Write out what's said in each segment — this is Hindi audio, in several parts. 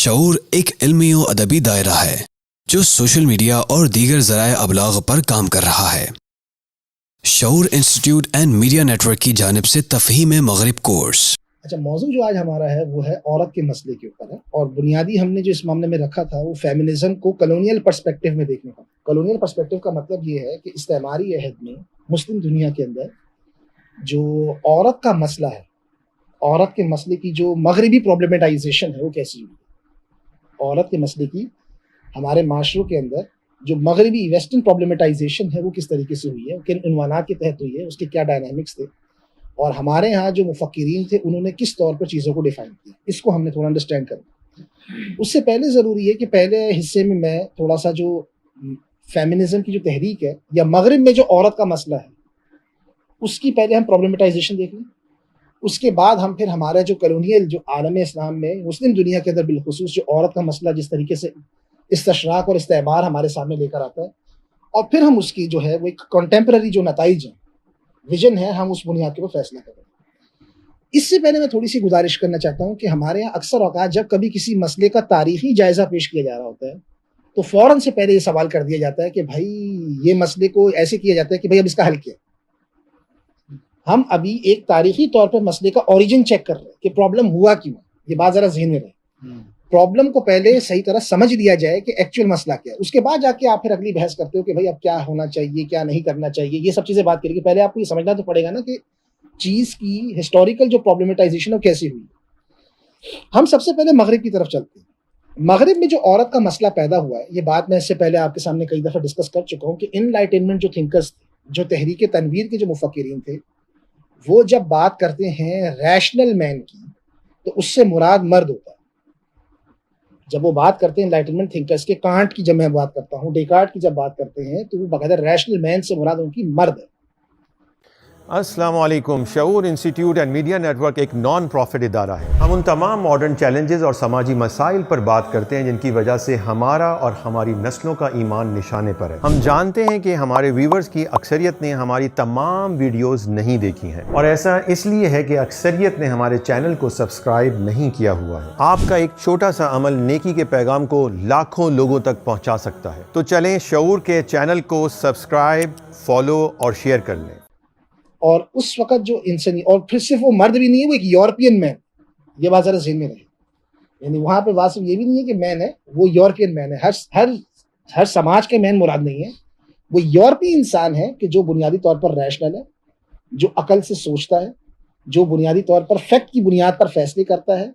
शऊर एक इल्मी और अदबी दायरा है जो सोशल मीडिया और दीगर ज़राए अबलाग पर काम कर रहा है। शऊर इंस्टीट्यूट एंड मीडिया नेटवर्क की जानिब से तफहीम मगरिब कोर्स। अच्छा, मौजू जो आज हमारा है वो है औरत के मसले के ऊपर है, और बुनियादी हमने जो इस मामले में रखा था वो फेमिनिज्म को कॉलोनियल पर्सपेक्टिव में देखने का। कॉलोनियल पर्सपेक्टिव का मतलब ये है कि इस्तेमारी अहद में मुस्लिम दुनिया के अंदर जो औरत का मसला है, औरत के मसले की जो मगरिबी प्रॉब्लमेटाइजेशन है वो कैसी हुई, औरत के मसले की हमारे माशरों के अंदर जो मगरिबी वेस्टर्न प्रॉब्लमेटाइजेशन है वो किस तरीके से हुई है, किन उन्वानात के तहत हुई है, उसके क्या डायनामिक्स थे, और हमारे यहाँ जो मुफक्किरीन थे उन्होंने किस तौर पर चीज़ों को डिफाइन किया, इसको हमने थोड़ा अंडरस्टैंड करना। उससे पहले ज़रूरी है कि पहले हिस्से में मैं थोड़ा सा जो फेमिनिज्म की जो तहरीक है या मगरिब में जो औरत का मसला है उसकी पहले हम प्रॉब्लमेटाइजेशन देख लें। उसके बाद हम फिर हमारा जो कॉलोनियल जो आलम इस्लाम में मुस्लिम दुनिया के अंदर बिलखुसूस जो औरत का मसला जिस तरीके से इस्तशराक और इस्तेमार हमारे सामने लेकर आता है, और फिर हम उसकी जो है वो एक कंटेम्प्रेरी जो नताइज है, विजन है, हम उस बुनियाद के ऊपर फैसला करें। इससे पहले मैं थोड़ी सी गुजारिश करना चाहता हूँ कि हमारे यहाँ अक्सर औकात जब कभी किसी मसले का तारीखी जायजा पेश किया जा रहा होता है तो फ़ौरन से पहले ये सवाल कर दिया जाता है कि भाई ये मसले को ऐसे किया जाता है कि भाई अब इसका हल किया। हम अभी एक तारीखी तौर पर मसले का ओरिजिन चेक कर रहे हैं कि प्रॉब्लम हुआ क्यों। ये बात जरा ज़हन में रहे, प्रॉब्लम को पहले सही तरह समझ लिया जाए कि एक्चुअल मसला क्या है, उसके बाद जाके आप फिर अगली बहस करते हो कि भाई अब क्या होना चाहिए, क्या नहीं करना चाहिए, ये सब चीज़ें बात करेंगे। पहले आपको ये समझना तो पड़ेगा ना कि चीज़ की हिस्टोरिकल जो प्रॉब्लमेटाइजेशन है कैसी हुई। हम सबसे पहले मगरिब की तरफ चलते हैं। मगरिब में जो औरत का मसला पैदा हुआ है, ये बात मैं इससे पहले आपके सामने कई दफ़ा डिस्कस कर चुका हूँ कि इनलाइटनमेंट जो थिंकर्स थे, जो तहरीक तनवीर के जो मुफक्किरीन थे, वो जब बात करते हैं रैशनल मैन की तो उससे मुराद मर्द होता है। जब वो बात करते हैं एनलाइटनमेंट थिंकर्स के, कांट की जब मैं बात करता हूँ, डेकार्ट की जब बात करते हैं, तो वो बाकायदा रैशनल मैन से मुराद उनकी मर्द है। अस्सलाम वालेकुम। शऊर इंस्टीट्यूट एंड मीडिया नेटवर्क एक नॉन प्रॉफिट इदारा है। हम उन तमाम मॉडर्न चैलेंजेस और समाजी मसाइल पर बात करते हैं जिनकी वजह से हमारा और हमारी नस्लों का ईमान निशाने पर है। हम जानते हैं कि हमारे व्यूवर्स की अक्सरियत ने हमारी तमाम वीडियोस नहीं देखी हैं, और ऐसा इसलिए है कि अक्सरियत ने हमारे चैनल को सब्सक्राइब नहीं किया हुआ है। आपका एक छोटा सा अमल नेकी के पैगाम को लाखों लोगों तक पहुँचा सकता है। तो चलें शऊर के चैनल को सब्सक्राइब, फॉलो और शेयर कर लें। और उस वक्त जो इंसानी, और फिर सिर्फ वो मर्द भी नहीं है, वो एक यूरोपियन मैन, ये बात जरा ज़हन में रहे। यानी वहाँ पे बात सिर्फ ये भी नहीं है कि मैन है, वो यूरोपियन मैन है। हर समाज के मैन मुराद नहीं है, वो यूरोपीय इंसान है कि जो बुनियादी तौर पर रैशनल है, जो अकल से सोचता है, जो बुनियादी तौर पर फैक्ट की बुनियाद पर फैसले करता है,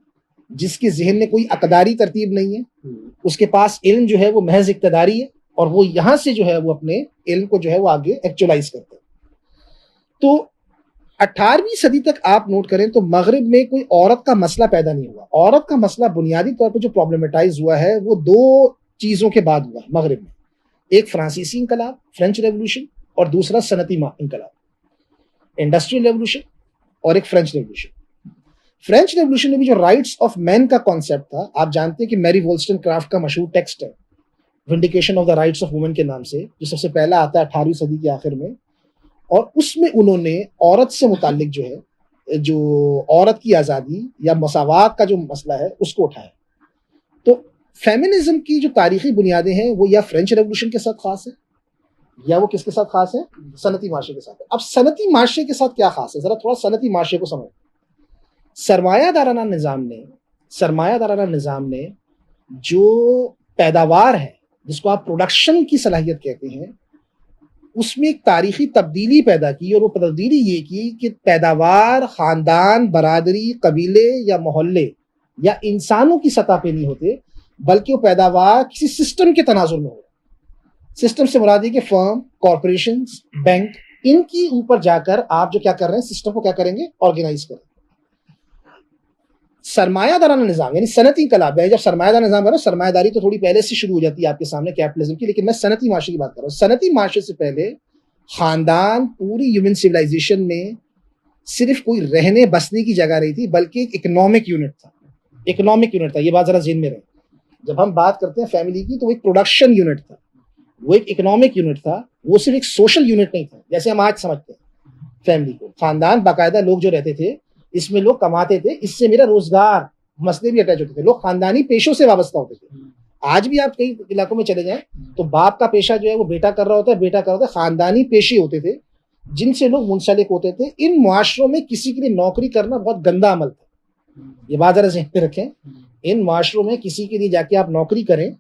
जिसके जहन में कोई अकदारी तरतीब नहीं है, उसके पास इल्म जो है वो महज इक्तदारी है, और वो यहाँ से जो है वो अपने इल्म को जो है वो आगे एक्चुअलाइज करता है। तो 18वीं सदी तक आप नोट करें तो मगरिब में कोई औरत का मसला पैदा नहीं हुआ। औरत का मसला बुनियादी तौर पर जो प्रॉब्लमेटाइज हुआ है वो दो चीज़ों के बाद हुआ मगरिब में। एक फ्रांसीसी इंकलाब, फ्रेंच रेवोल्यूशन, और दूसरा सनती इंकलाब, इंडस्ट्रियल रेवोल्यूशन, और एक फ्रेंच रेवोल्यूशन। फ्रेंच रेवोल्यूशन में भी जो राइट्स ऑफ मैन का कॉन्सेप्ट था, आप जानते हैं कि मैरी वोल्स्टनक्राफ्ट का मशहूर टेक्स्ट है vindication of the rights of women के नाम से, जो सबसे पहला आता है 18वीं सदी के आखिर में, और उसमें उन्होंने औरत से मुताल्लिक जो है, जो औरत की आज़ादी या मसावात का जो मसला है उसको उठाया। तो फेमिनिज्म की जो तारीखी बुनियादें हैं वो या फ्रेंच रेवोल्यूशन के साथ खास है, या वो किसके साथ खास है, सनती माशरे के साथ है। अब सनती माशरे के साथ क्या खास है, ज़रा थोड़ा सनती माशरे को समझ। सरमायादाराना निज़ाम ने जो पैदावार है, जिसको आप प्रोडक्शन की सलाहियत कहते हैं, उसमें एक तारीखी तब्दीली पैदा की, और वो तब्दीली ये की कि पैदावार ख़ानदान, बरादरी, कबीले या मोहल्ले या इंसानों की सतह पे नहीं होते, बल्कि वो पैदावार किसी सिस्टम के तनाजुर में हो। सिस्टम से मुराद है कि फर्म, कॉरपोरेशंस, बैंक, इनकी ऊपर जाकर आप जो क्या कर रहे हैं, सिस्टम को क्या करेंगे, ऑर्गेनाइज करें। सरमायादाराना निज़ाम यानी सनती इंकलाब है। जब सरमायादार निज़ाम है, सरमायादारी तो थोड़ी पहले से शुरू हो जाती है आपके सामने कैपिटलिज्म की, लेकिन मैं सनती माशरे की बात कर रहा हूँ। सनती माशरे से पहले खानदान पूरी ह्यूमन सिविलाइजेशन में सिर्फ कोई रहने बसने की जगह नहीं थी, बल्कि एक इकोनॉमिक यूनिट था। ये बात जरा ज़हन में रहे। जब हम बात करते हैं फैमिली की, तो वो एक प्रोडक्शन यूनिट था, वो एक इकोनॉमिक यूनिट था, वो सिर्फ एक सोशल यूनिट नहीं था जैसे हम आज समझते हैं फैमिली को। खानदान बाकायदा लोग जो रहते थे, इसमें लोग कमाते थे, इससे मेरा रोजगार मसले भी अटैच होते थे, लोग खानदानी पेशों से वाबस्ता होते थे। आज भी आप कई इलाकों में चले जाएं तो बाप का पेशा जो है वो बेटा कर रहा होता है, बेटा कर रहा होता है, खानदानी पेशे होते थे जिनसे लोग मुंसलिक होते थे। इन मुआशरों में किसी के लिए नौकरी करना बहुत गंदा अमल था, ये बात जरा ज़हन में रखें। इन मुआशरों में किसी के लिए जाके आप नौकरी करें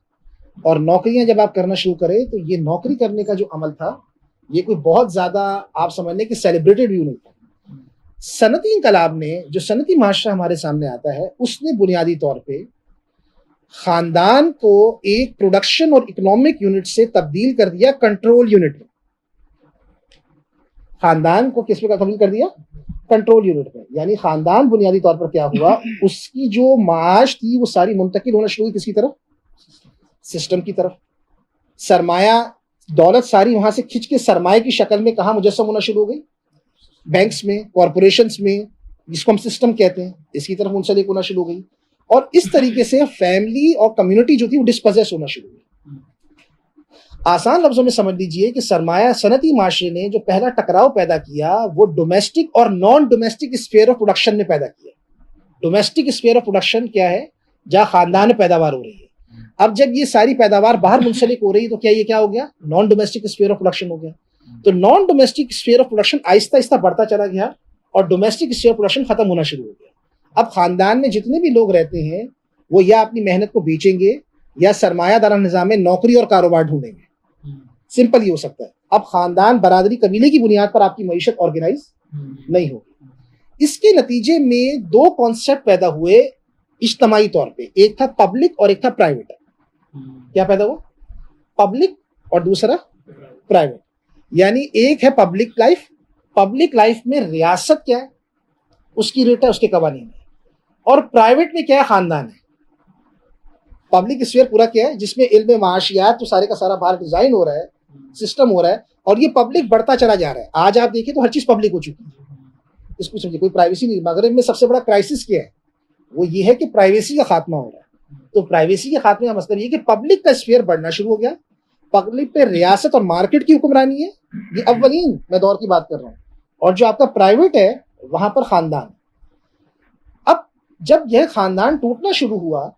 और नौकरियां जब आप करना शुरू करें तो ये नौकरी करने का जो अमल था ये कोई बहुत ज़्यादा आप समझ लें कि सेलिब्रेटेड व्यू नहीं था। सनती इंकलाब ने, जो सनती माशरा हमारे सामने आता है, उसने बुनियादी तौर पे खानदान को एक प्रोडक्शन और इकोनॉमिक यूनिट से तब्दील कर दिया कंट्रोल यूनिट में। खानदान को किस पे तब्दील कर दिया? कंट्रोल यूनिट में। यानी खानदान बुनियादी तौर पर क्या हुआ, उसकी जो माश थी वो सारी मुंतकिल होना शुरू हुई किसकी तरफ? सिस्टम की तरफ। सरमाया दौलत सारी वहां से खिंच के सरमाए की शक्ल में कहाँ मुजस्सम होना शुरू हो गई? बैंक्स में, कॉरपोरेशंस में, जिसको हम सिस्टम कहते हैं, इसकी तरफ मुंसलिक होना शुरू हो गई। और इस तरीके से फैमिली और कम्युनिटी जो थी वो डिस्पोजेस होना शुरू हुई। आसान लफ्जों में समझ लीजिए कि सरमाया सनती माशरे ने जो पहला टकराव पैदा किया वो डोमेस्टिक और non domestic sphere of production में पैदा किया। डोमेस्टिक स्फीयर ऑफ प्रोडक्शन क्या है? जहाँ खानदान में पैदावार हो रही है। अब जब ये सारी पैदावार बाहर मुंसलिक हो रही है तो क्या ये क्या हो गया? Non domestic sphere of production हो गया। तो non domestic sphere of production Aahista Aahista बढ़ता चला गया और डोमेस्टिक स्फीयर ऑफ प्रोडक्शन खत्म होना शुरू हो गया। अब खानदान में जितने भी लोग रहते हैं वो या अपनी मेहनत को बेचेंगे या सरमायादारा निज़ाम में नौकरी और कारोबार ढूंढेंगे। सिंपल ही हो सकता है। अब खानदान, बरादरी, कबीले की बुनियाद पर आपकी मईशत ऑर्गेनाइज नहीं होगी। इसके नतीजे में दो कॉन्सेप्ट पैदा हुए इज्तमाई तौर पे, एक था पब्लिक और एक था प्राइवेट। क्या पैदा हुआ? पब्लिक और दूसरा प्राइवेट। यानी एक है पब्लिक लाइफ, पब्लिक लाइफ में रियासत क्या है, उसकी रेट है, उसके कवानीन है। और प्राइवेट में क्या है? खानदान है। पब्लिक स्फीयर पूरा क्या है? जिसमें इल्म माशियात तो सारे का सारा बाहर डिजाइन हो रहा है, सिस्टम हो रहा है, और ये पब्लिक बढ़ता चला जा रहा है। आज आप देखिए तो हर चीज पब्लिक हो चुकी है, इसको समझिए, कोई प्राइवेसी नहीं। मगरब में सबसे बड़ा क्राइसिस क्या है? वो ये है कि प्राइवेसी का खात्मा हो रहा है। तो प्राइवेसी के खात्मे का मतलब ये कि पब्लिक का स्फीयर बढ़ना शुरू हो गया। पब्लिक पे रियासत और मार्केट की हुक्मरानी है, ये अव्वलीन मैं दौर की बात कर रहा हूँ। और जो आपका प्राइवेट है वहां पर खानदान। अब जब यह खानदान टूटना शुरू हुआ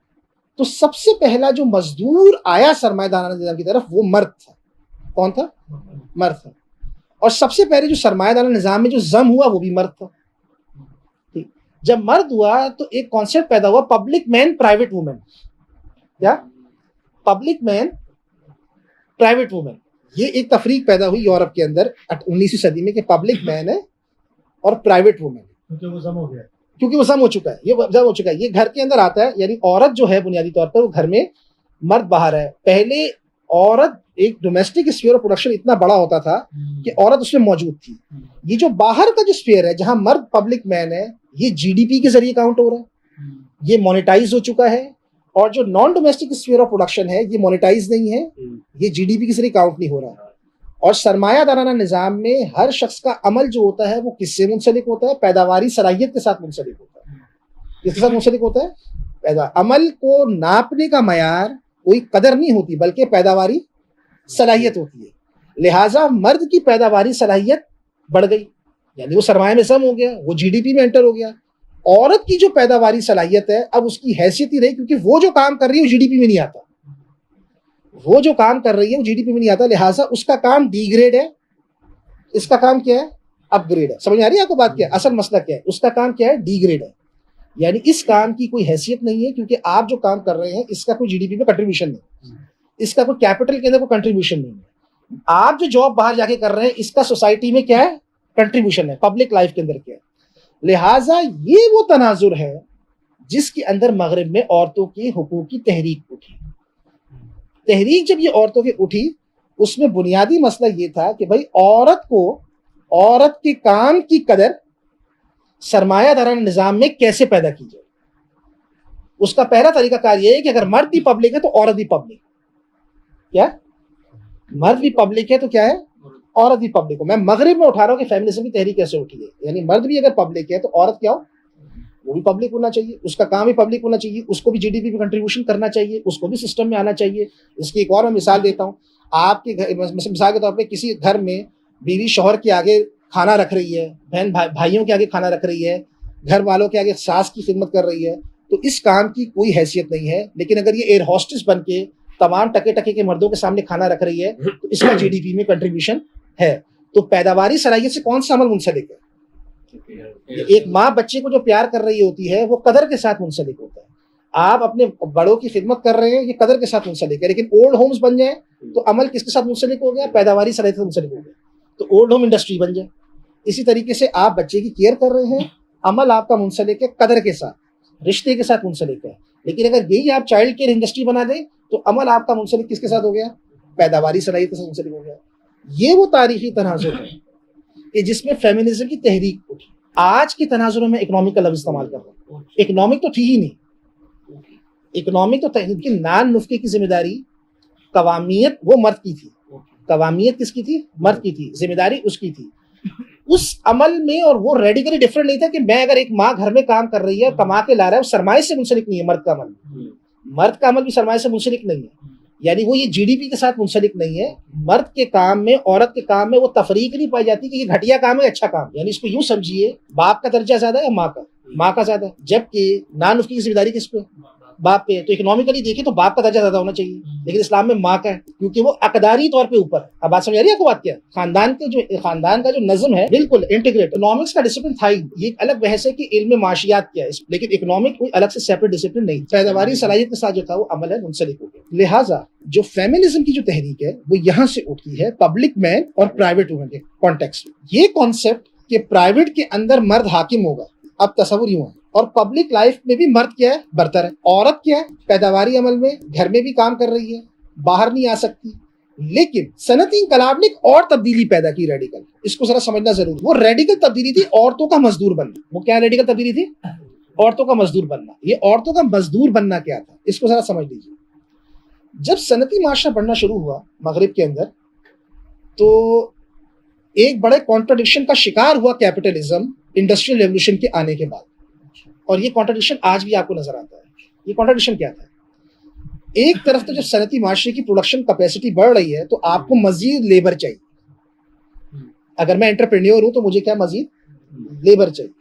तो सबसे पहला जो मजदूर आया सरमायादारा निज़ाम की तरफ वो मर्द था। कौन था? मर्द था। और सबसे पहले जो सरमायादारा निज़ाम में जो जम हुआ वो भी मर्द था। ठीक, जब मर्द हुआ तो एक कॉन्सेप्ट पैदा हुआ, पब्लिक मैन प्राइवेट वुमेन। क्या? Public man private women. ये एक तफरीक पैदा हुई यूरोप के अंदर 19वीं सदी में कि पब्लिक मैन है और प्राइवेट वुमेन, क्योंकि वो जम हो गया, क्योंकि वो जम हो चुका है, ये जम हो चुका है। ये घर के अंदर आता है, यानी औरत जो है बुनियादी तौर पर वो घर में, मर्द बाहर है। पहले औरत एक डोमेस्टिक स्फीयर ऑफ प्रोडक्शन इतना बड़ा होता था कि औरत उसमें मौजूद थी। ये जो बाहर का जो स्फीयर है जहां मर्द पब्लिक मैन है, ये जीडीपी के जरिए काउंट हो रहा है, ये मोनेटाइज हो चुका है। और जो non domestic sphere of production है ये मोनेटाइज नहीं है, ये जीडीपी के जरिए काउंट नहीं हो रहा है। और सरमायादाराना निज़ाम में हर शख्स का अमल जो होता है वो किससे मुंसलिक होता है? पैदावारी सलाहियत के साथ मुंसलिक होता है। किसके साथ मुंसलिक होता है? अमल को नापने का मयार कोई कदर नहीं होती बल्कि पैदावारी सलाहियत होती है। लिहाजा मर्द की पैदावारी सलाहियत बढ़ गई, यानी वो सरमाया में सम हो गया, वो जीडीपी में एंटर हो गया। औरत की जो पैदावारी सलाहियत है अब उसकी हैसियत ही रही, क्योंकि वो जो काम कर रही है वो जीडीपी में नहीं आता, वो जो काम कर रही है वो जीडीपी में नहीं आता, लिहाजा उसका काम डिग्रेड है, इसका काम क्या है? अपग्रेड है। समझ आ रही है आपको बात? क्या असल मसला क्या है? उसका काम क्या है? डिग्रेड है। यानी इस काम की कोई हैसियत नहीं है, क्योंकि आप जो काम कर रहे हैं इसका कोई जीडीपी में कंट्रीब्यूशन नहीं, इसका कोई कैपिटल के अंदर कोई कंट्रीब्यूशन नहीं है। आप जो जॉब बाहर जाके कर रहे हैं इसका सोसाइटी में क्या है? कंट्रीब्यूशन है, पब्लिक लाइफ के अंदर क्या है। लिहाजा ये वो तनाजुर है जिसके अंदर मगरिब में औरतों के हुकूक की तहरीक उठी। तहरीक जब ये औरतों की उठी उसमें बुनियादी मसला ये था कि भाई औरत को, औरत के काम की कदर सरमायादारा निज़ाम में कैसे पैदा की जाए। उसका पहला तरीकाकार ये है कि अगर मर्द भी पब्लिक है तो औरत भी पब्लिक। क्या? मर्द भी पब्लिक है तो क्या है? औरत भी पब्लिक हो। मैं मगरिब में उठा रहा हूँ कि फेमिनिज्म की तहरीक कैसे उठी है, यानी मर्द भी अगर पब्लिक है तो औरत क्या हो? वो भी पब्लिक होना चाहिए, उसका काम भी पब्लिक होना चाहिए, उसको भी जीडीपी में कंट्रीब्यूशन करना चाहिए, उसको भी सिस्टम में आना चाहिए। इसकी एक और मैं मिसाल देता हूँ। आपके घर, मिसाल के तौर पे किसी घर में बीवी शौहर के आगे खाना रख रही है, बहन भाइयों के आगे खाना रख रही है, घर वालों के आगे सास की खिदमत कर रही है, तो इस काम की कोई हैसियत नहीं है। लेकिन अगर ये एयर हॉस्टेस बन के तमाम टके टके के मर्दों के सामने खाना रख रही है तो इसका जीडीपी में कंट्रीब्यूशन है। तो पैदावारी सलाहियत से कौन सा अमल मुंसलिक है? एक माँ बच्चे को जो प्यार कर रही होती है वो कदर के साथ मुंसलिक होता है। आप अपने बड़ों की खिदमत कर रहे हैं, ये कदर के साथ मुंसलिक है। लेकिन ओल्ड होम्स बन जाए तो अमल किसके साथ मुंसलिक हो गया? पैदावारी सलाहियत से मुंसलिक हो गया, तो ओल्ड होम इंडस्ट्री बन जाए। इसी तरीके से आप बच्चे की केयर कर रहे हैं, अमल आपका मुंसलिक है कदर के साथ, रिश्ते के साथ मुंसलिक है। लेकिन अगर यही आप चाइल्ड केयर इंडस्ट्री बना दें तो अमल आपका मुंसलिक किसके साथ हो गया? पैदावारी सलाहियत के साथ मुंसलिक हो गया। ये वो तारीखी तनाजुर है कि जिसमें फेमिनिज्म की तहरीक उठी। आज के तनाजुर में इकोनॉमिक का लफ्ज इस्तेमाल कर रहा हूँ। इकोनॉमिक तो थी ही नहीं। इकोनॉमिक तो तहरीक नान नुफ्के की जिम्मेदारी, कवामियत वो मर्द की थी। कवामियत किसकी थी? मर्द की थी। जिम्मेदारी उसकी थी। उस अमल में, और वो रेडिकली डिफरेंट नहीं था कि मैं अगर एक माँ घर में काम कर रही है, कमा के ला रहा है, वो सरमाए से मुंसलिक नहीं है। मर्द का अमल, मर्द का अमल भी सरमाए से मुंसलिक नहीं है। यानी वो ये जीडीपी के साथ मुंसलिक नहीं है। मर्द के काम में, औरत के काम में वो तफरीक नहीं पाई जाती कि ये घटिया काम है अच्छा काम। यानी इसको यूं समझिए, बाप का दर्जा ज्यादा है या माँ का? माँ का ज्यादा है। जबकि नान उफकी की जिम्मेदारी किस पे? बाप पे। तो इकोनॉमिकली देखें तो बाप का दर्जा ज्यादा होना चाहिए, लेकिन इस्लाम में माँ का है, क्योंकि वो अकदारी तौर पे ऊपर है। अब बात समझ आ रही है आपको? बात क्या है? खानदान का जो नज़म है बिल्कुल इंटीग्रेट। इकोनॉमिक्स का डिसिप्लिन था ही। ये अलग बहस है कि इल्म माशियात क्या है, लेकिन इकोनॉमिक कोई अलग से सेपरेट डिसिप्लिन नहीं। पैदावारी सलाहियत के साथ जो था वो अमल है मुंसलिक हो गया। लिहाजा जो फेमिनिज्म की जो तहरीक है वो यहाँ से उठती है, पब्लिक मैन और प्राइवेट वुमन के कॉन्टेक्स्ट में। ये कॉन्सेप्ट कि प्राइवेट के अंदर मर्द हाकिम होगा, अब तस्वुर यूं है, और पब्लिक लाइफ में भी मर्द क्या है? बरतर है। औरत क्या है? पैदावारी अमल में घर में भी काम कर रही है, बाहर नहीं आ सकती। लेकिन सनती इंकलाब ने एक और तब्दीली पैदा की, रेडिकल। इसको जरा समझना जरूरी। वो रेडिकल तब्दीली थी औरतों का मजदूर बनना। वो क्या रेडिकल तब्दीली थी? औरतों का मजदूर बनना। ये औरतों का मजदूर बनना क्या था, इसको जरा समझ लीजिए। जब सनती माशरा बढ़ना शुरू हुआ मगरिब के अंदर, तो एक बड़े कॉन्ट्रडिक्शन का शिकार हुआ कैपिटलिज्म इंडस्ट्रियल रेवोल्यूशन के आने के बाद। और ये कॉन्ट्रडिक्शन आज भी आपको नजर आता है। ये कॉन्ट्रडिक्शन क्या था? एक तरफ तो जब सनती माशरे की प्रोडक्शन कैपेसिटी बढ़ रही है तो आपको मजीद लेबर चाहिए। अगर मैं एंटरप्रेन्योर हूं तो मुझे क्या? मजीद लेबर चाहिए।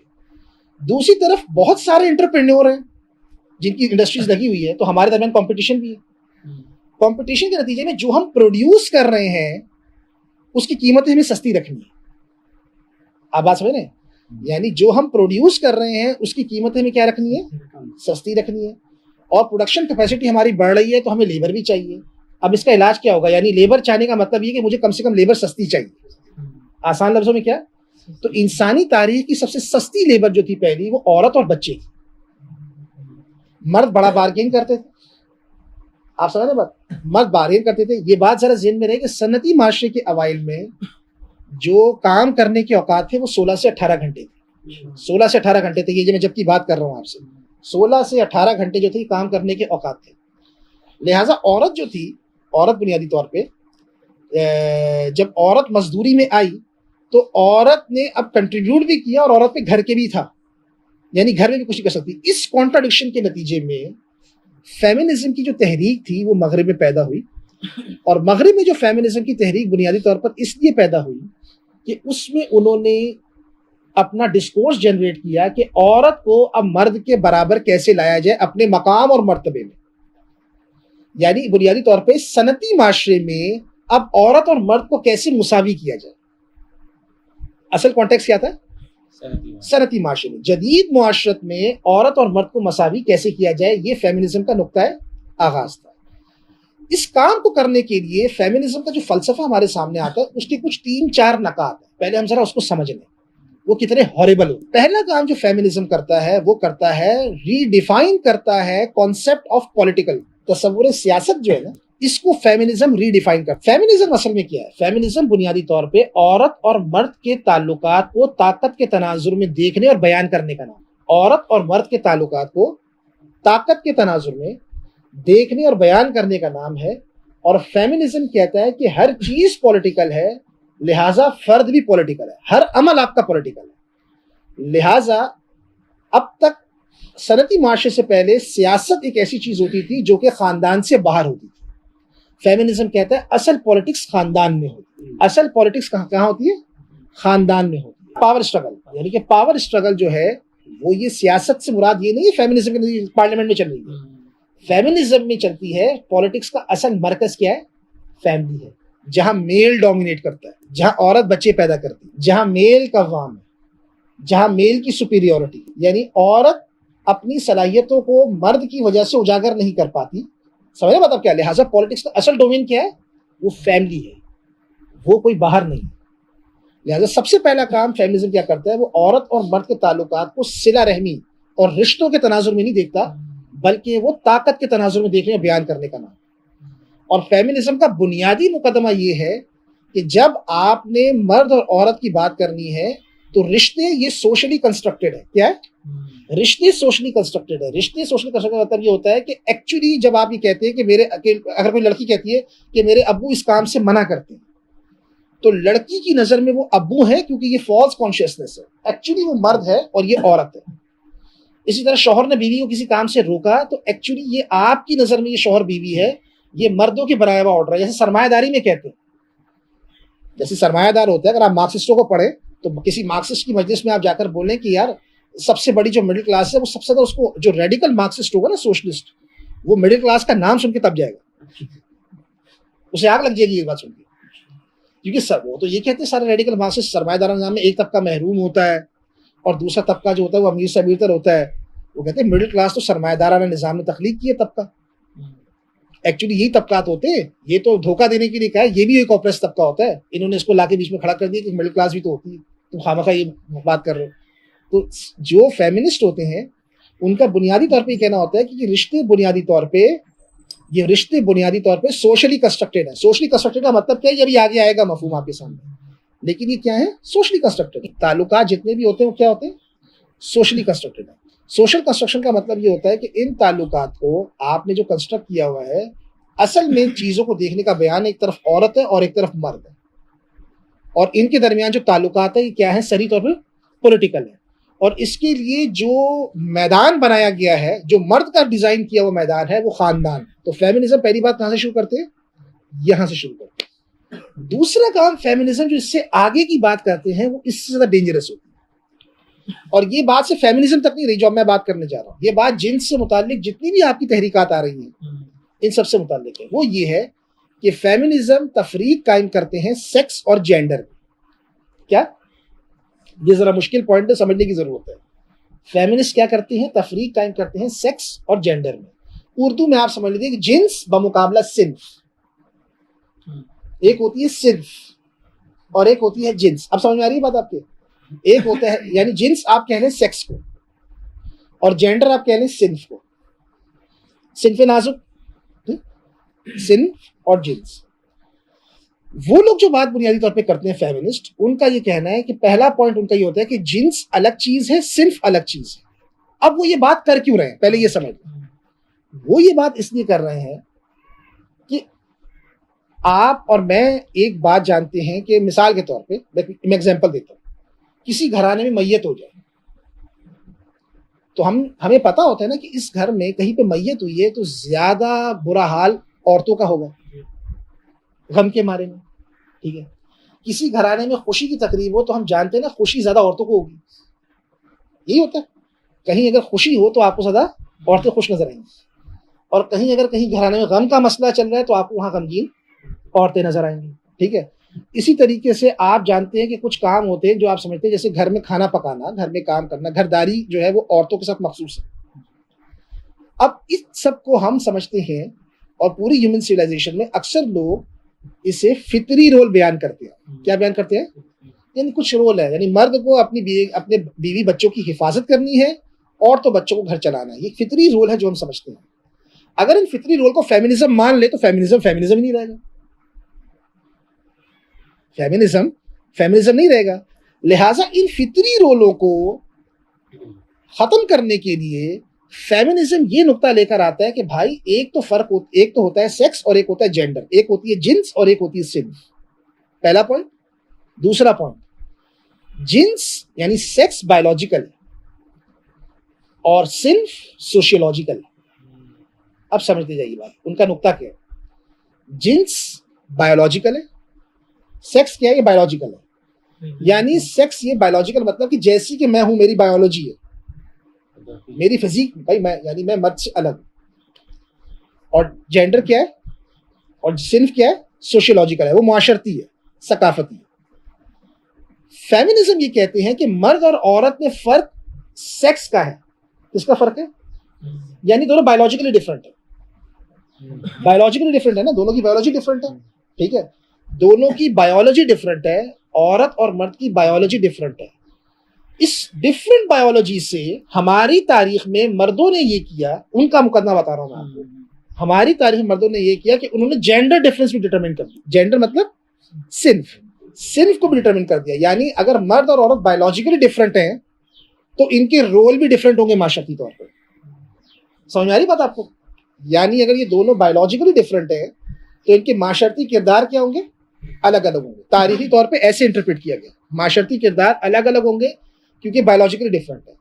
दूसरी तरफ बहुत सारे एंटरप्रेन्योर हैं जिनकी इंडस्ट्रीज लगी हुई है, तो हमारे दरमियान कंपटीशन भी है। कंपटीशन के नतीजे में जो हम प्रोड्यूस कर रहे हैं उसकी कीमतें हमें सस्ती रखनी है। आप बात समझ रहे हैं? यानी जो हम प्रोड्यूस कर रहे हैं उसकी कीमतें हमें क्या रखनी है? सस्ती रखनी है। और प्रोडक्शन कैपेसिटी हमारी बढ़ रही है तो हमें लेबर भी चाहिए। अब इसका इलाज क्या होगा? यानी लेबर चाहने का मतलब ये कि मुझे कम से कम लेबर सस्ती चाहिए। आसान लफ्जों में क्या? तो इंसानी तारीख की सबसे सस्ती लेबर जो थी पहली, वो औरत और बच्चे। मर्द बड़ा बार्गेन करते थे। आप समझ रहे बात? मर्द बार्गेन करते थे। ये बात जरा ज़हन में रहे कि सनती माशरे के अवाइल में जो काम करने के औकात थे वो 16 से 18 घंटे थे। 16 से 18 घंटे थे। ये जो मैं जबकि बात कर रहा हूँ आपसे, 16 से 18 घंटे जो थे काम करने के औकात थे। लिहाजा औरत जो थी, औरत बुनियादी तौर पे जब औरत मजदूरी में आई तो औरत ने अब कंट्रीब्यूट भी किया और औरत पे घर के भी था, यानी घर में भी कुछ नहीं कर सकती। इस कॉन्ट्राडिक्शन के नतीजे में फेमिनिज्म की जो तहरीक थी वो मगरिब में पैदा हुई। और मगरिब में जो फेमिनिज्म की तहरीक बुनियादी तौर पर इसलिए पैदा हुई कि उसमें उन्होंने अपना डिस्कोर्स जनरेट किया कि औरत को अब मर्द के बराबर कैसे लाया जाए अपने मकाम और मर्तबे में। यानी बुनियादी तौर पे सनती माशरे में अब औरत और मर्द को कैसे मुसावी किया जाए। असल कॉन्टेक्स्ट क्या था? सनती माशरे में, जदीद मुआशरत में औरत और मर्द को मसावी कैसे किया जाए, ये फेमिनिज्म का नुक्ता आगाज था। इस काम को करने के लिए फेमिनिज्म का जो फलसफा हमारे सामने आता है उसके कुछ 3-4 नकात है। पहले हम जरा उसको समझ लें वो कितने हॉरिबल हो। पहला काम जो फेमिनिज्म करता है वो करता है रीडिफाइन करता है कॉन्सेप्ट ऑफ पॉलिटिकल। तस्वुर सियासत जो है ना, इसको फेमिनिज्म रीडिफाइन कर। फेमिनिज्म असल में क्या है? फेमिनिज्म बुनियादी तौर पे औरत और मर्द के ताल्लुकात को ताकत के तनाजुर में देखने और बयान करने का नाम। औरत और मर्द के ताल्लुकात को ताकत के तनाजुर में देखने और बयान करने का नाम है। और फेमिनिज्म कहता है कि हर चीज पॉलिटिकल है, लिहाजा फर्द भी पॉलिटिकल है, हर अमल आपका पॉलिटिकल है। लिहाजा अब तक सनती माशरे से पहले सियासत एक ऐसी चीज होती थी जो कि खानदान से बाहर होती थी। फेमिनिज्म कहता है असल पॉलिटिक्स खानदान में होती है। असल पॉलिटिक्स कहाँ होती है? खानदान में होती है। पावर स्ट्रगल, यानी कि पावर स्ट्रगल जो है वो ये सियासत से मुराद ये नहीं है फेमिनिज्म के पार्लियामेंट में चल रही है। फेमिनिज्म में चलती है, पॉलिटिक्स का असल मरकज क्या है? फैमिली है, जहां मेल डोमिनेट करता है, जहां औरत बच्चे पैदा करती है, जहां मेल कव्वाम है, जहां मेल की सुपीरियोरिटी, यानी औरत अपनी सलाहियतों को मर्द की वजह से उजागर नहीं कर पाती। समझ रहे मतलब क्या? लिहाजा पॉलिटिक्स का असल डोमेन क्या है? वो फैमिली है, वो कोई बाहर नहीं। लिहाजा सबसे पहला काम फेमिनिज्म क्या करता है? वो औरत और मर्द के ताल्लुकात को सिला रहमी और रिश्तों के तनाजुर में नहीं देखता, बल्कि वो ताकत के तनाजुर में देखने और बयान करने का नाम। और फेमिनिज्म का बुनियादी मुकदमा ये है कि जब आपने मर्द और औरत की बात करनी है तो रिश्ते ये सोशली कंस्ट्रक्टेड है। क्या है? रिश्ते सोशली कंस्ट्रक्टेड है। रिश्ते सोशली कंस्ट्रक्टेड मतलब ये होता है कि एक्चुअली जब आप ये कहते हैं कि अगर कोई लड़की कहती है कि मेरे अब्बू इस काम से मना करते हैं, तो लड़की की नजर में वो अब्बू है, क्योंकि ये फॉल्स कॉन्शियसनेस है। एक्चुअली वो मर्द है और ये औरत है। इसी तरह शौहर ने बीवी को किसी काम से रोका, तो एक्चुअली ये आपकी नजर में ये शौहर बीवी है, ये मर्दों के बनाया हुआ ऑर्डर है। जैसे सरमायादारी में कहते हैं, जैसे सरमायादार होता है, अगर आप मार्क्सिस्टों को पढ़े तो किसी मार्क्सिस्ट की मजलिस में आप जाकर बोलें कि यार सबसे बड़ी जो मिडिल क्लास है, वो सबसे ज्यादा उसको जो रेडिकल मार्क्सिस्ट होगा ना, सोशलिस्ट, वो मिडिल क्लास का नाम सुन के तब जाएगा, उसे आग लग जाएगी ये बात सुन के। क्योंकि सब वो तो ये कहते हैं सारे रेडिकल मार्क्सिस्ट सरमायादार नाम में एक तबका महरूम होता है और दूसरा तबका जो होता है वो अमीर से अमीरतर होता है। वो कहते हैं मिडिल क्लास तो सरमायादाराना निजाम ने तख्लीक किया तबका। एक्चुअली यही तबकात होते हैं, ये तो धोखा देने के लिए कहा है, ये भी एक ऑप्रेस तबका होता है। इन्होंने इसको लाके बीच में खड़ा कर दिया कि मिडिल क्लास भी तो होती है, तुम खामखा ये बात कर रहे हो। तो जो फेमिनिस्ट होते हैं उनका बुनियादी तौर पे कहना होता है कि ये रिश्ते बुनियादी तौर पे सोशली कंस्ट्रक्टेड है। सोशली कंस्ट्रक्टेड का मतलब क्या है? ये भी आगे आएगा मफहूम आपके सामने, लेकिन ये क्या है? Socially constructed. ताल्लुकात जितने भी होते हैं वो क्या होते हैं? सोशली कंस्ट्रक्टेड है। सोशल कंस्ट्रक्शन का मतलब ये होता है कि इन ताल्लुकात को आपने जो कंस्ट्रक्ट किया हुआ है, असल में चीजों को देखने का बयान एक तरफ औरत है और एक तरफ मर्द है, और इनके दरमियान जो ताल्लुकात है ये क्या है? सही तौर पर पॉलिटिकल है। और इसके लिए जो मैदान बनाया गया है, जो मर्द का डिजाइन किया हुआ मैदान है, वो खानदान। तो फेमिनिज्म पहली बात कहां से शुरू करते हैं? यहां से शुरू करते हैं। दूसरा काम फेमिनिज्म जो इससे आगे की बात करते हैं वो इससे ज्यादा डेंजरस होती है। और ये बात से फेमिनिज्म तक नहीं रही जो अब मैं बात करने जा रहा हूं, ये बात जिन्स से मुतालिक जितनी भी आपकी तहरीकात आ रही हैं इन सबसे मुतालिक है। वो ये है कि फेमिनिज्म तफरीक कायम करते हैं सेक्स और जेंडर में। क्या? ये जरा मुश्किल पॉइंट है, समझने की जरूरत है। फेमिनिस्ट क्या करते हैं? तफरीक कायम करते हैं सेक्स और जेंडर में। उर्दू में आप समझ लीजिए कि जिन्स बमुकाबला सिन्फ। एक होती है सिन्फ और एक होती है जिन्स। अब समझ में आ रही है बात आपके? एक होता है यानी जिन्स आप कह लें सेक्स को, और जेंडर आप कह लें सिन्फ को। सिन्फ नाजुक, सिन्फ और जिन्स। वो लोग जो बात बुनियादी तौर पे करते हैं फेमिनिस्ट, उनका ये कहना है कि पहला पॉइंट उनका ये होता है कि जिन्स अलग चीज है, सिन्फ अलग चीज है। अब वो ये बात कर क्यों रहे हैं? पहले ये समझ लें। वो ये बात इसलिए कर रहे हैं कि आप और मैं एक बात जानते हैं कि मिसाल के तौर पे मैं एग्जांपल देता हूं, किसी घराने में मैयत हो जाए तो हमें पता होता है ना कि इस घर में कहीं पे मैयत हुई है तो ज्यादा बुरा हाल औरतों का होगा गम के मारे में। ठीक है, किसी घराने में खुशी की तकरीब हो तो हम जानते हैं ना खुशी ज्यादा औरतों को होगी, यही होता है। कहीं अगर खुशी हो तो आपको ज्यादा औरतें खुश नजर आएंगी, और कहीं अगर कहीं घराने में गम का मसला चल रहा है तो आपको वहां गमगीन औरतें नजर आएंगी। ठीक है, इसी तरीके से आप जानते हैं कि कुछ काम होते हैं जो आप समझते हैं, जैसे घर में खाना पकाना, घर में काम करना, घरदारी जो है वो औरतों के साथ मखसूस है। अब इस सब को हम समझते हैं और पूरी ह्यूमन सिविलाइजेशन में अक्सर लोग इसे फितरी रोल बयान करते हैं। क्या बयान करते हैं? यानी कुछ रोल है, यानी मर्द को अपने बीवी बच्चों की हिफाजत करनी है और तो बच्चों को घर चलाना है। ये फितरी रोल है जो हम समझते हैं। अगर इन फितरी रोल को फेमिनिज्म मान ले तो फेमिनिज्म ही नहीं रहेगा। फेमिनिज्म नहीं रहेगा। लिहाजा इन फितरी रोलों को खत्म करने के लिए फेमिनिज्म ये नुक्ता लेकर आता है कि भाई एक तो होता है सेक्स और एक होता है जेंडर, एक होती है जिन्स और एक होती है सिन्फ। पहला पॉइंट। दूसरा पॉइंट, जिन्स यानी सेक्स बायोलॉजिकल है और सिन्फ सोशियोलॉजिकल है। अब समझते जाइए बात, उनका नुक्ता क्या है? जिन्स बायोलॉजिकल है, सेक्स क्या है? ये बायोलॉजिकल है। यानी सेक्स ये बायोलॉजिकल मतलब कि जैसी कि मैं हूं, मेरी बायोलॉजी है, मेरी फिजिक भाई मैं मर्द से अलग हूं। और जेंडर क्या है और सिन्फ क्या है, सोशियोलॉजिकल है, वो मुआशरती है, सकाफती है। फेमिनिज्म ये कहते हैं कि मर्द और औरत में फर्क सेक्स का है। किसका फर्क है? यानी दोनों बायोलॉजिकली डिफरेंट है। बायोलॉजिकली डिफरेंट है ना, दोनों की बायोलॉजी डिफरेंट है, ठीक है, दोनों की बायोलॉजी डिफरेंट है। औरत और मर्द की बायोलॉजी डिफरेंट है। इस डिफरेंट बायोलॉजी से हमारी तारीख में मर्दों ने ये किया, उनका मुकदमा बता रहा हूं मैं आपको, हमारी तारीख में मर्दों ने ये किया कि उन्होंने जेंडर डिफरेंस भी डिटरमिन कर दिया। जेंडर मतलब सिन्फ को भी डिटरमिन कर दिया। यानी अगर मर्द और औरत बायोलॉजिकली डिफरेंट हैं तो इनके रोल भी डिफरेंट होंगे माशरती तौर पर। समझ में आ रही बात आपको? यानी अगर ये दोनों बायोलॉजिकली डिफरेंट है तो इनके माशरती किरदार क्या होंगे? अलग अलग होंगे। तारीखी तौर पे ऐसे इंटरप्रेट किया गया, माशरती किरदार अलग अलग होंगे क्योंकि बायोलॉजिकली डिफरेंट है।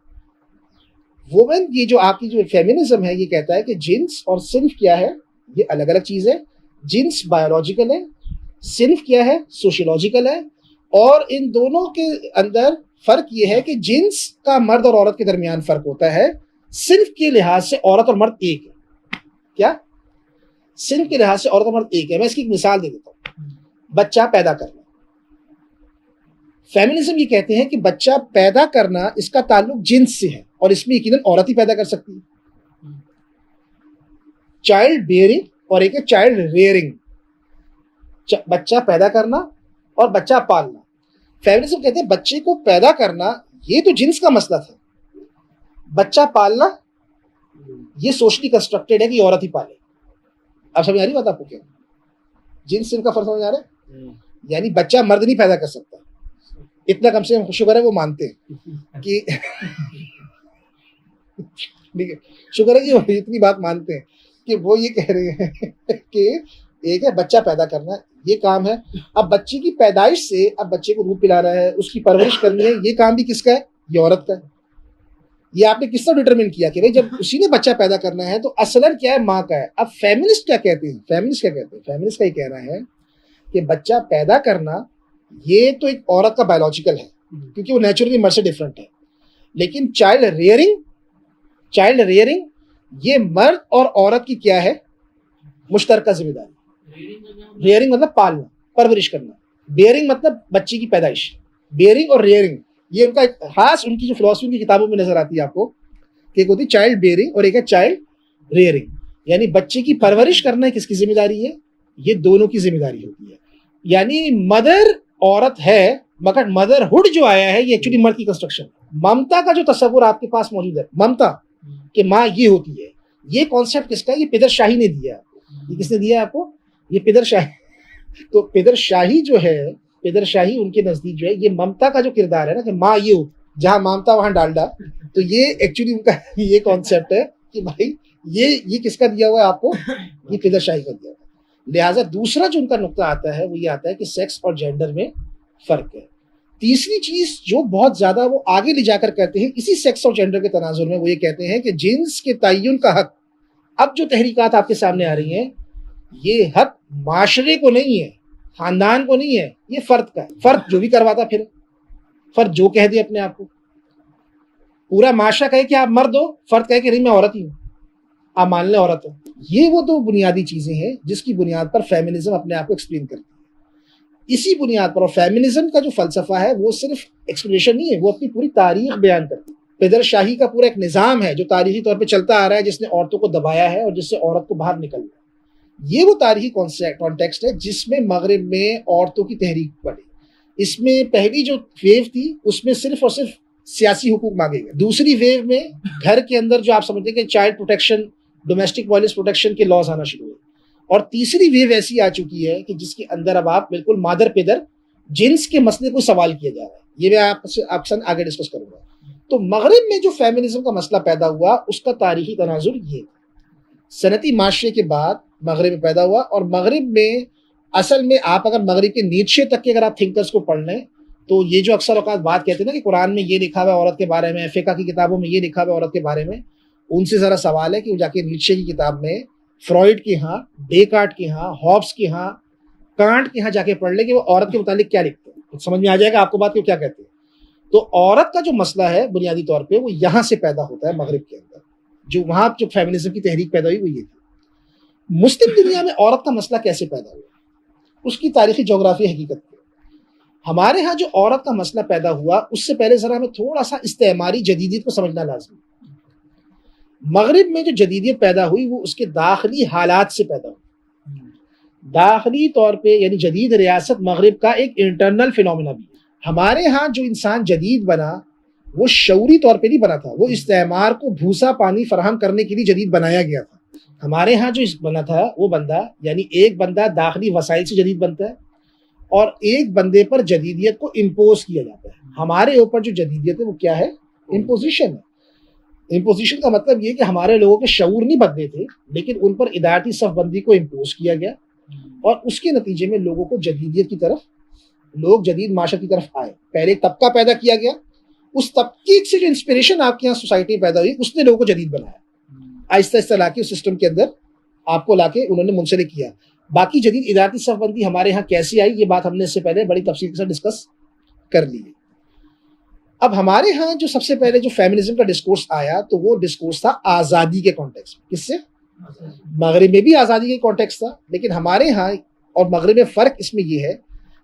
वुमेन, ये जो आपकी जो फेमिनिज्म है, ये कहता है कि जिन्स और सिन्फ क्या है, ये अलग अलग चीज है। जिन्स बायोलॉजिकल है, सिन्फ क्या है, सोशियोलॉजिकल है। और इन दोनों के अंदर फर्क ये है कि जिन्स का मर्द और औरत के दरमियान फर्क होता है, सिन्फ के लिहाज से औरत और मर्द एक है। क्या? सिन्फ के लिहाज से औरत और मर्द एक है। मैं इसकी एक मिसाल दे देता हूं। बच्चा पैदा करना, फेमिनिज्म ये कहते हैं कि बच्चा पैदा करना इसका ताल्लुक जिन्स से है और इसमें यकीनन औरत ही पैदा कर सकती है। चाइल्ड बेयरिंग और एक है चाइल्ड रेयरिंग, बच्चा पैदा करना और बच्चा पालना। फेमिनिज्म कहते हैं बच्चे को पैदा करना ये तो जिन्स का मसला था, बच्चा पालना ये सोशली कंस्ट्रक्टेड है कि औरत ही पाले। अब समझ आ रही बात आपको? क्या जिन्स सिन्फ का फर्क समझ आ रहा है? यानी बच्चा मर्द नहीं पैदा कर सकता, इतना कम से कम शुक्र है वो मानते हैं कि ठीक है, शुक्र है कि वो इतनी बात मानते हैं कि वो ये कह रहे हैं कि एक है बच्चा पैदा करना, ये काम है। अब बच्चे की पैदाइश से, अब बच्चे को दूध पिलाना है, उसकी परवरिश करनी है, ये काम भी किसका है? ये औरत का है। ये आपने किस तरह डिटरमिन किया कि भाई जब उसी ने बच्चा पैदा करना है तो असलन क्या है? माँ का है। अब फेमिनिस्ट क्या कहते हैं? फेमिनिस्ट का ये कहना है कि बच्चा पैदा करना ये तो एक औरत का बायोलॉजिकल है क्योंकि वो नेचुरली मर्द से डिफरेंट है। लेकिन चाइल्ड रेयरिंग ये मर्द और औरत की क्या है? मुश्तरका जिम्मेदारी। रेयरिंग मतलब पालना, परवरिश करना। बेयरिंग मतलब बच्चे की पैदाइश। बेयरिंग और रेयरिंग ये उनका खास, उनकी जो फिलॉसफी की किताबों में नजर आती है आपको कि एक होती है चाइल्ड बेयरिंग और एक है चाइल्ड रेयरिंग। यानी बच्चे की परवरिश करना किसकी जिम्मेदारी है? ये दोनों की जिम्मेदारी होती है। यानी मदर औरत है मगर मदरहुड जो आया है ये एक्चुअली मर्द की कंस्ट्रक्शन। ममता का जो तस्वुर आपके पास मौजूद है, ममता कि माँ ये होती है, ये कॉन्सेप्ट किसका है? ये पिदर शाही ने दिया आपको। ये किसने दिया आपको? ये पिदर शाही। तो पिदर शाही जो है, पिदर शाही उनके नजदीक जो है ये ममता का जो किरदार है ना कि माँ ये हो, जहां ममता वहां डालडा, तो ये एक्चुअली उनका ये कॉन्सेप्ट है कि भाई ये किसका दिया हुआ है आपको? ये पिदर शाही का दिया हुआ है। लिहाजा दूसरा जो उनका नुक्ता आता है वो ये आता है कि सेक्स और जेंडर में फर्क है। तीसरी चीज जो बहुत ज्यादा वो आगे ले जाकर कहते हैं इसी सेक्स और जेंडर के तनाजुर में, वो ये कहते हैं कि जिन्स के तयन का हक, अब जो तहरीकात आपके सामने आ रही हैं ये हक माशरे को नहीं है, खानदान को नहीं है, ये फर्द का है। फर्द जो भी करवाता फिर, फर्द जो कह दे अपने आप को, पूरा माशरा कहे कि आप मर्द हो, फर्द कहे कि नहीं मैं औरत ही हूँ, आप मान लें औरत हो। ये वो दो बुनियादी चीजें हैं जिसकी बुनियाद पर फेमिनिज्म अपने आप को एक्सप्लेन करती है। इसी बुनियाद पर, और फेमिनिज्म का जो फलसफा है वो सिर्फ एक्सप्लेनेशन नहीं है, वो अपनी पूरी तारीख बयान करती है। पिदर शाही का पूरा एक निज़ाम है जो तारीखी तौर पे चलता आ रहा है, जिसने औरतों को दबाया है और जिससे औरत को बाहर निकलना है। ये वो तारीखी कॉन्टेक्स्ट है जिसमें मगरिब में औरतों की तहरीक बढ़ी। इसमें पहली जो वेव थी उसमें सिर्फ और सिर्फ सियासी हुकूक मांगे गए। दूसरी वेव में घर के अंदर जो आप समझते हैं कि child protection, domestic violence protection के लॉज आना शुरू हुए। और तीसरी वेव ऐसी आ चुकी है कि जिसके अंदर अब आप बिल्कुल मादर पिदर जिन्स के मसले को सवाल किया जा रहा है। ये मैं आपसे आगे डिस्कस करूंगा। तो मगरिब में जो फेमिनिज्म का मसला पैदा हुआ उसका तारीखी तनाजुर ये सनती माशरे के बाद मगरिब में पैदा हुआ। और मगरिब में असल में आप अगर मगरिब के नीचे तक के अगर आप थिंकर्स को पढ़ लें तो ये जो अक्सर औकात बात कहते हैं ना कि कुरान में ये लिखा हुआ है औरत के बारे में, फिक़ह की किताबों में ये लिखा हुआ है औरत के बारे में, उनसे ज़रा सवाल है कि वो जाके नीचे की किताब में, फ्रॉइड के यहाँ, डेकार्ट के यहाँ, हॉब्स के यहाँ, कांट के यहाँ जाके पढ़ ले कि वो औरत के मुतालिक क्या लिखते हैं, तो समझ में आ जाएगा आपको बात को क्या कहते हैं। तो औरत का जो मसला है बुनियादी तौर पे वो यहाँ से पैदा होता है मगरिब के अंदर, जो वहां जो फेमिनिज्म की तहरीक पैदा हुई वो ये थी। मुस्लिम दुनिया में औरत का मसला कैसे पैदा हुआ, उसकी तारीखी जोग्राफी हकीकत है। हमारे यहाँ जो औरत का मसला पैदा हुआ उससे पहले जरा हमें थोड़ा सा इस्तेमारी जदीदियत को समझना लाजमी। मगरिब में जो जदीदियत पैदा हुई वो उसके दाखिली हालात से पैदा हुई। दाखिली तौर पे यानी जदीद रियासत मगरिब का एक इंटरनल फिनोमिना भी है। हमारे यहाँ जो इंसान जदीद बना वो शऊरी तौर पे नहीं बना था, वो इस्तेमार को भूसा पानी फराहम करने के लिए जदीद बनाया गया था। हमारे यहाँ जो बना था वो बंदा, यानी एक बंदा दाखिली वसाइल से जदीद बनता है और एक बंदे पर जदीदियत को इम्पोज किया जाता है। हमारे ऊपर जो जदीदियत है वो क्या है, इम्पोजिशन है। इम्पोजिशन का मतलब ये कि हमारे लोगों के शऊर नहीं बदले थे, लेकिन उन पर इदारती सफबंदी को इम्पोज किया गया और उसके नतीजे में लोगों को जदीदियत की तरफ, लोग जदीद माशरत की तरफ आए। पहले एक तबका पैदा किया गया, उस तबके से जो इंस्पिरेशन आपके यहाँ सोसाइटी में पैदा हुई उसने लोगों को जदीद बनाया। आहिस्ता आहिस्ता लाके उस सिस्टम के अंदर आपको लाके उन्होंने मुंसलिक किया। बाकी जदीद इदारती सफबंदी हमारे यहाँ कैसी आई ये बात हमने इससे पहले बड़ी तफसील के साथ डिस्कस कर ली है। अब हमारे यहाँ जो सबसे पहले जो फेमिनिज्म का डिस्कोर्स आया तो वो डिस्कोर्स था आज़ादी के कॉन्टेक्स्ट में। किससे? मगरिब में भी आज़ादी के कॉन्टेक्स्ट था, लेकिन हमारे यहाँ और मगरिब में फ़र्क इसमें यह है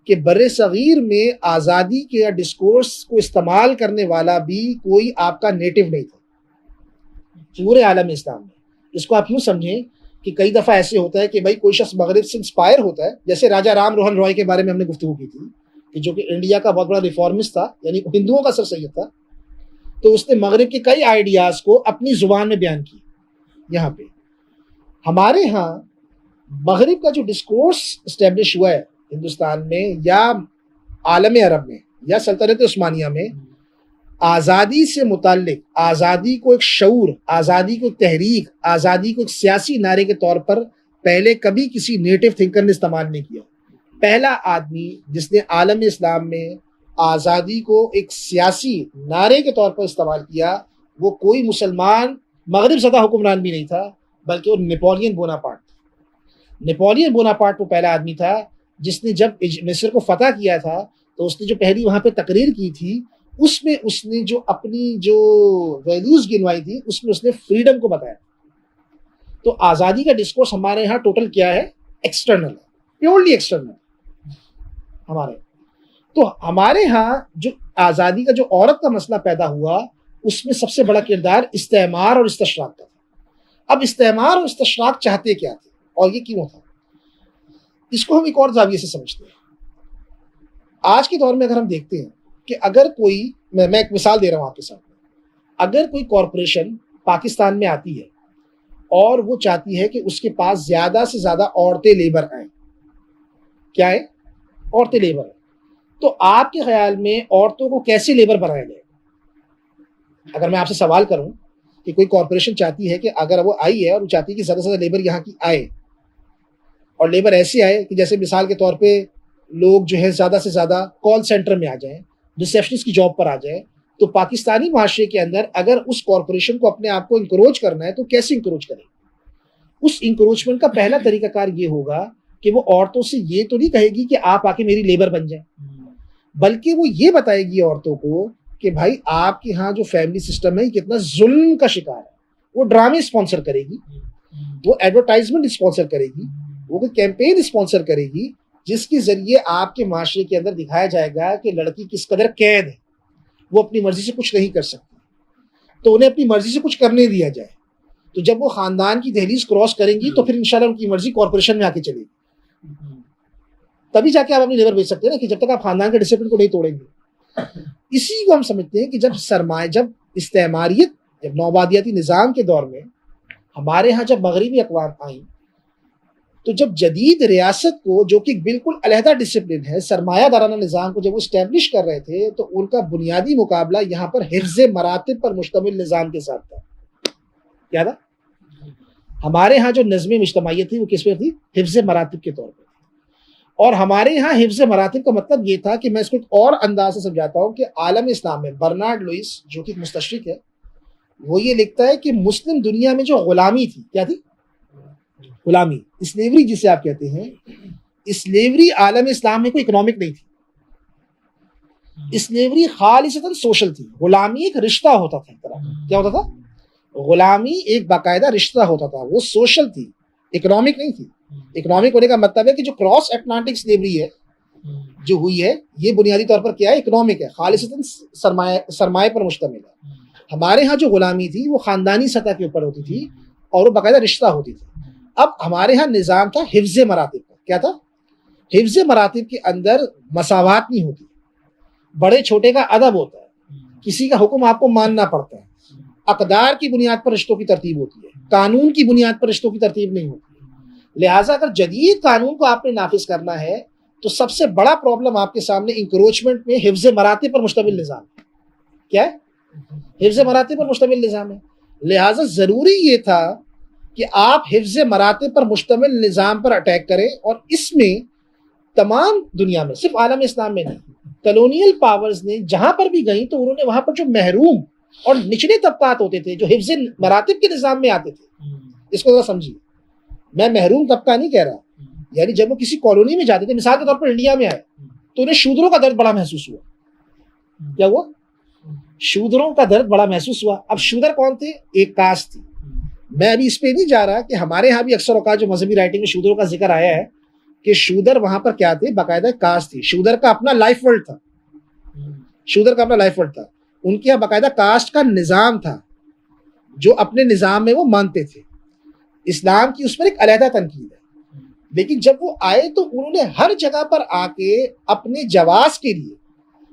कि बर्रे सगीर में आज़ादी के डिस्कोर्स को इस्तेमाल करने वाला भी कोई आपका नेटिव नहीं था पूरे आलम इस्लाम में। इसको आप यूँ समझें कि कई दफ़ा ऐसे होता है कि भाई कोई शख्स मगरिब से इंस्पायर होता है, जैसे राजा राम मोहन रॉय के बारे में हमने गुफ्तगू की थी कि जो कि इंडिया का बहुत बड़ा रिफॉर्मिस्ट था, यानी हिंदुओं का सर सैयद था, तो उसने मगरिब के कई आइडियाज़ को अपनी ज़ुबान में बयान किया। यहाँ पे हमारे यहाँ मगरिब का जो डिस्कोर्स इस्टेब्लिश हुआ है हिंदुस्तान में या आलम अरब में या सल्तनत उस्मानिया में, आज़ादी से मुताल्लिक, आज़ादी को एक शऊर, आज़ादी को एक तहरीक, आज़ादी को एक सियासी नारे के तौर पर पहले कभी किसी नेटिव थिंकर ने इस्तेमाल नहीं किया। पहला आदमी जिसने आलम इस्लाम में आज़ादी को एक सियासी नारे के तौर पर इस्तेमाल किया वो कोई मुसलमान मगरिब सतह हुक्मरान भी नहीं था, बल्कि वो नेपोलियन बोनापार्ट। नेपोलियन बोनापार्ट वो पहला आदमी था जिसने जब मिस्र को फतह किया था तो उसने जो पहली वहाँ पे तकरीर की थी उसमें उसने जो अपनी जो वैल्यूज़ गिनवाई थी उसमें उसने फ्रीडम को बताया। तो आज़ादी का डिस्कोर्स हमारे यहाँ टोटल क्या है, एक्सटर्नल है, प्योरली एक्सटर्नल हमारे। तो हमारे यहाँ जो आज़ादी का जो औरत का मसला पैदा हुआ उसमें सबसे बड़ा किरदार इस्तेमार और इस्तशराक का था। अब इस्तेमार और इस्तशराक चाहते क्या थे और ये क्यों था, इसको हम एक और जाविये से समझते हैं। आज के दौर में अगर हम देखते हैं कि अगर कोई, मैं एक मिसाल दे रहा हूँ आपके सामने, अगर कोई कॉरपोरेशन पाकिस्तान में आती है और वो चाहती है कि उसके पास ज़्यादा से ज़्यादा औरतें लेबर आएँ, क्या है, औरतें लेबर आएँ, तो आपके ख्याल में औरतों को कैसे लेबर बनाया जाए? अगर मैं आपसे सवाल करूं कि कोई कॉरपोरेशन चाहती है कि अगर वो आई है और वो चाहती है कि ज़्यादा से ज़्यादा लेबर यहाँ की आए और लेबर ऐसे आए कि जैसे मिसाल के तौर पे लोग जो है ज़्यादा से ज़्यादा कॉल सेंटर में आ जाएं, रिसेप्शनिस्ट की जॉब पर आ जाएं, तो पाकिस्तानी माशरे के अंदर अगर उस कॉरपोरेशन को अपने आप को इंकरोच करना है तो कैसे इंकरोच करें? उस इंकरोचमेंट का पहला तरीकाकार ये होगा कि वो औरतों से ये तो नहीं कहेगी कि आप आके मेरी लेबर बन जाए, बल्कि वो ये बताएगी औरतों को कि भाई आपके यहाँ जो फैमिली सिस्टम है कितना जुल्म का शिकार है। वो ड्रामे स्पॉन्सर करेगी, वो एडवर्टाइजमेंट स्पॉन्सर करेगी, वो कोई कैंपेन स्पॉन्सर करेगी जिसके जरिए आपके माशरे के अंदर दिखाया जाएगा कि लड़की किस कदर कैद है, वो अपनी मर्जी से कुछ नहीं कर सकती, तो उन्हें अपनी मर्जी से कुछ करने दिया जाए। तो जब वो खानदान की दहलीज क्रॉस करेंगी तो फिर इंशाल्लाह उनकी मर्जी कॉरपोरेशन में आके चलेगी, तभी जाके आप अपनी लेबर बेच सकते हैं ना, कि जब तक आप खानदान के डिसिप्लिन को नहीं तोड़ेंगे। इसी को हम समझते हैं कि जब सरमाया, जब इस्तेमारियत, जब नौबादियाती निज़ाम के दौर में हमारे यहाँ जब मगरबी अक़वाम आई, तो जब जदीद रियासत को, जो कि बिल्कुल अलहदा डिसिप्लिन है, सरमायादाराना निज़ाम को जब वो इस्टेब्लिश कर रहे थे, तो उनका बुनियादी मुकाबला यहाँ पर हिफ्ज़ मरातिब पर मुश्तमिल निज़ाम के साथ था। क्या था? हमारे यहाँ जो नज़्म इज्तिमाइयत थी वो किस पे थी? हिफ्ज़ मरातिब के तौर पर। और हमारे यहाँ हिफ्ज़ मरातिब का मतलब ये था कि मैं इसको एक और अंदाज से समझाता हूँ कि आलम इस्लाम में बर्नार्ड लुइस, जो कि मुस्तशरिक है, वो ये लिखता है कि मुस्लिम दुनिया में जो गुलामी थी, क्या थी? गुलामी, स्लेवरी जिसे आप कहते हैं, स्लेवरी आलम इस्लाम में कोई इकोनॉमिक नहीं थी। स्लेवरी खालिसतन सोशल थी, गुलामी एक रिश्ता होता था, एक तरह का क्या होता था, गुलामी एक बाकायदा रिश्ता होता था, वो सोशल थी, इकोनॉमिक नहीं थी। इकोनॉमिक होने का मतलब है कि जो क्रॉस अटलांटिक स्लेवरी है जो हुई है, ये बुनियादी तौर पर क्या है, इकोनॉमिक है, खालिसतन सरमाए पर मुश्तमिल है। हमारे यहाँ जो गुलामी थी वो खानदानी सतह के ऊपर होती थी और वो बाकायदा रिश्ता होती थी। अब हमारे यहाँ निज़ाम था हिफ्ज़ मरातिब का, क्या था, हिफ्ज़ मरातिब के अंदर मसावात नहीं होती, बड़े छोटे का अदब होता है, किसी का हुक्म आपको मानना पड़ता है, अक़दार की बुनियाद पर रिश्तों की तरतीब होती है, कानून की बुनियाद पर रिश्तों की तरतीब नहीं होती। लिहाजा अगर जदीद कानून को आपने नाफिज करना है तो सबसे बड़ा प्रॉब्लम आपके सामने इंक्रोचमेंट में हिफ्ज़ मरातिब पर मुश्तमिल निज़ाम है। क्या है, हिफ्ज़ मरातिब पर मुश्तमिल निज़ाम है। लिहाजा ज़रूरी ये था कि आप हिफ्ज़ मरातिब पर मुश्तमिल निज़ाम पर अटैक करें, और इसमें तमाम दुनिया में, सिर्फ आलम इस्लाम में नहीं, कॉलोनियल पावर्स ने जहां पर भी गई तो उन्होंने वहां पर जो महरूम और निचले तबकात होते थे जो हिफ्ज़ मरातिब के निज़ाम में आते थे, इसको जरा समझिए, मैं महरूम तबका नहीं कह रहा, यानी जब वो किसी कॉलोनी में जाते थे, मिसाल के तौर पर इंडिया में आए तो उन्हें शूद्रों का दर्द बड़ा महसूस हुआ। क्या हुआ, शूद्रों का दर्द बड़ा महसूस हुआ। अब शूदर कौन थे, एक कास्ट थी। मैं अभी इस पे नहीं जा रहा कि हमारे यहाँ भी अक्सर औकात जो मजहबी राइटिंग में शूदरों का जिक्र आया है कि शूदर वहां पर क्या थे, बाकायदा कास्ट थी, शूदर का अपना लाइफ वर्ल्ड था, शूदर का अपना लाइफ वर्ल्ड था, उनके यहाँ बाकायदा कास्ट का निज़ाम था जो अपने निज़ाम में वो मानते थे। इस्लाम की उस पर एक अलहदा तनकीद है, लेकिन जब वो आए तो उन्होंने हर जगह पर आके अपने जवाज के लिए,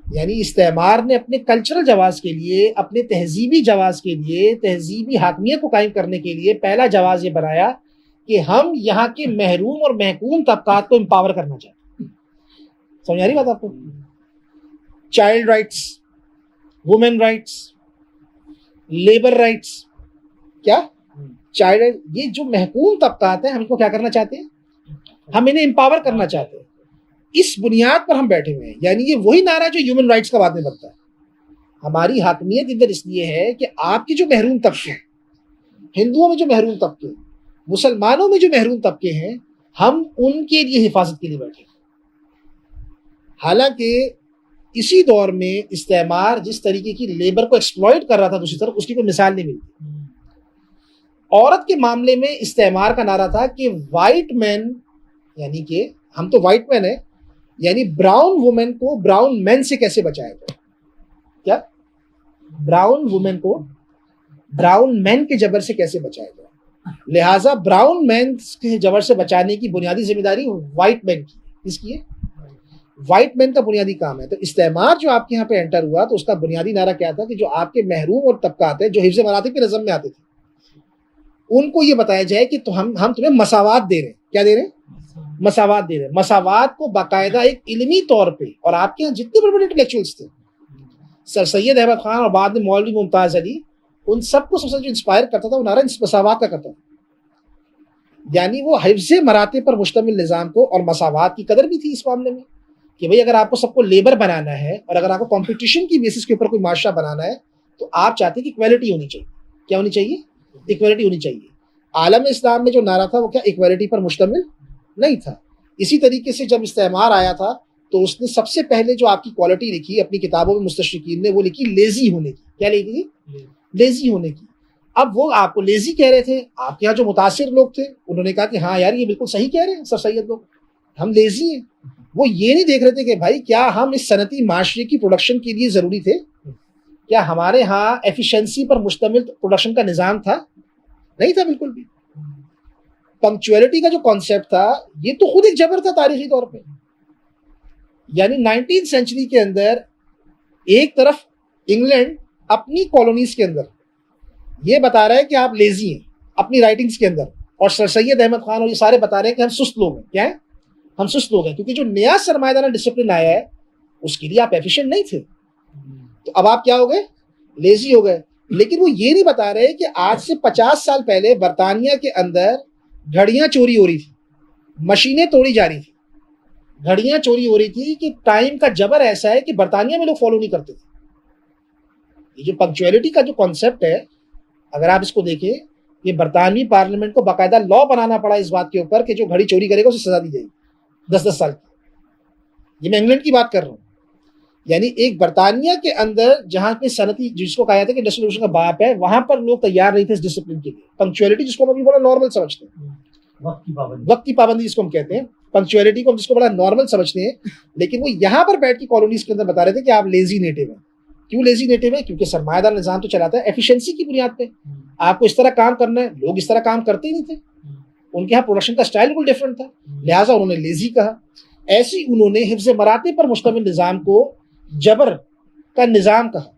यानी इस्तेमार ने अपने कल्चरल जवाज के लिए, अपने तहजीबी जवाज के लिए, तहजीबी हाकमियत को कायम करने के लिए पहला जवाज ये बनाया कि हम यहाँ के महरूम और महकूम तबकात को एम्पावर करना चाहते हैं। समझ आ रही बात आपको, child rights, women rights, labour rights, क्या चाइल्ड, ये जो महकूम तबकात है हम इनको क्या करना चाहते हैं, हम इन्हें एम्पावर करना चाहते हैं। इस बुनियाद पर हम बैठे हुए हैं, यानी ये वही नारा जो ह्यूमन राइट्स का बाद में बनता है। हमारी हाकमियत इधर इसलिए है कि आपके जो महरूम तबके हैं, हिंदुओं में जो महरूम तबके हैं, मुसलमानों में जो महरूम तबके हैं, हम उनके लिए हिफाजत के लिए बैठे। हालांकि इसी दौर में इस्तेमार जिस तरीके की लेबर को एक्सप्लॉइट कर रहा था दूसरी तरफ, उसकी कोई मिसाल नहीं मिलती। औरत के मामले में इस्तेमार का नारा था कि वाइट मैन, यानी कि हम तो वाइट मैन है, यानी ब्राउन वुमेन को ब्राउन मैन से कैसे बचाया जाए, क्या ब्राउन वुमेन को ब्राउन मैन के जबर से कैसे बचाया जाए। लिहाजा ब्राउन मैन के जबर से बचाने की बुनियादी जिम्मेदारी वाइट मैन की, किसकी है, वाइट मैन का बुनियादी काम है। तो इस्तेमार जो आपके यहाँ पे एंटर हुआ तो उसका बुनियादी नारा क्या था कि जो आपके महरूम और तबकात है जो हिफ्ज़ मरातिब के नज़म में आते थे, उनको ये बताया जाए कि तो हम तुम्हें मसावात दे रहे हैं। क्या दे रहे हैं, मसावात दे रहे हैं। मसावात को बाकायदा एक इल्मी तौर पे, और आपके यहाँ जितने बड़े बड़े इंटेलेक्चुअल्स थे, सर सैयद अहमद खान और बाद में मौलवी मुमताज़ अली, उन सबको सबसे जो इंस्पायर करता था वो नारा मसावात का करता था। यानी वो हिफ्ज़ मरातिब पर मुश्तमिल निज़ाम को, और मसावात की कदर भी थी इस मामले में कि भाई अगर आपको सबको लेबर बनाना है और अगर आपको कंपटीशन की बेसिस के ऊपर कोई माशरा बनाना है तो आप चाहते हैं कि इक्वालिटी होनी चाहिए। क्या होनी चाहिए, इक्वालिटी होनी चाहिए। आलम इस्लाम में जो नारा था वो क्या इक्वालिटी पर मुश्तमिल नहीं था। इसी तरीके से जब इस्तेमार आया था तो उसने सबसे पहले जो आपकी क्वालिटी लिखी अपनी किताबों में मुस्तशरिकीन ने, वो लिखी लेजी होने की। क्या लिखी, लेजी होने की। अब वो आपको लेजी कह रहे थे, आपके यहाँ जो मुतासिर लोग थे उन्होंने कहा कि हाँ यार ये बिल्कुल सही कह रहे हैं सर सैयद लोग, हम लेजी हैं। वो ये नहीं देख रहे थे कि भाई क्या हम इस सनती माशरे की प्रोडक्शन के लिए ज़रूरी थे, क्या हमारे यहाँ एफिशिएंसी पर मुश्तमिल प्रोडक्शन का निज़ाम था, नहीं था बिल्कुल भी। पंक्चुअलिटी का जो कॉन्सेप्ट था ये तो खुद एक जबर था तारीखी तौर पे। यानी 19th सेंचुरी के अंदर एक तरफ इंग्लैंड अपनी कॉलोनीज के अंदर ये बता रहा है कि आप लेजी हैं अपनी राइटिंग्स के अंदर, और सर सैयद अहमद खान और ये सारे बता रहे हैं कि हम सुस्त लोग हैं। क्या है, हम सुस्त लोग हैं, क्योंकि जो नया सरमायादाना डिसिप्लिन आया है उसके लिए आप एफिशिएंट नहीं थे, तो अब आप क्या हो गए, लेजी हो गए। लेकिन वो ये नहीं बता रहे कि आज से 50 साल पहले बरतानिया के अंदर घड़ियां चोरी हो रही थी, मशीनें तोड़ी जा रही थी, घड़ियां चोरी हो रही थी कि टाइम का जबर ऐसा है कि बरतानिया में लोग फॉलो नहीं करते थे। ये जो पंक्चुअलिटी का जो कॉन्सेप्ट है, अगर आप इसको देखें, ये बरतानवी पार्लियामेंट को बाकायदा लॉ बनाना पड़ा इस बात के ऊपर कि जो घड़ी चोरी करेगा उसे सजा दी जाएगी 10-10 साल की। ये मैं इंग्लैंड की बात कर रहा हूँ। यानी एक बर्तानिया के अंदर जहां पे सनती, जिसको कहा जाता है कि इंडस्ट्रियल रेवोल्यूशन का बाप है, वहां पर लोग तैयार नहीं थे इस डिसिप्लिन के लिए। पंक्चुअलिटी जिसको हम अभी बड़ा नॉर्मल समझते हैं, वक्त की पाबंदी जिसको हम कहते हैं, पंक्चुअलिटी को हम जिसको बड़ा नॉर्मल समझते हैं, लेकिन वो यहाँ पर बैठ के कॉलोनीज के अंदर बता रहे थे कि आप लेजी नेटिव हैं। क्यों लेजी नेटिव है? क्योंकि सरमायादार निजाम तो चलाता है एफिशिएंसी की बुनियाद पे। आपको इस तरह काम करना है, लोग इस तरह काम करते ही नहीं थे, उनके यहाँ प्रोडक्शन का स्टाइल बिल्कुल डिफरेंट था, लिहाजा उन्होंने लेजी कहा। ऐसी उन्होंने हिफ्ज़ मराते पर मुश्तमिल निजाम को जबर का निजाम कहा।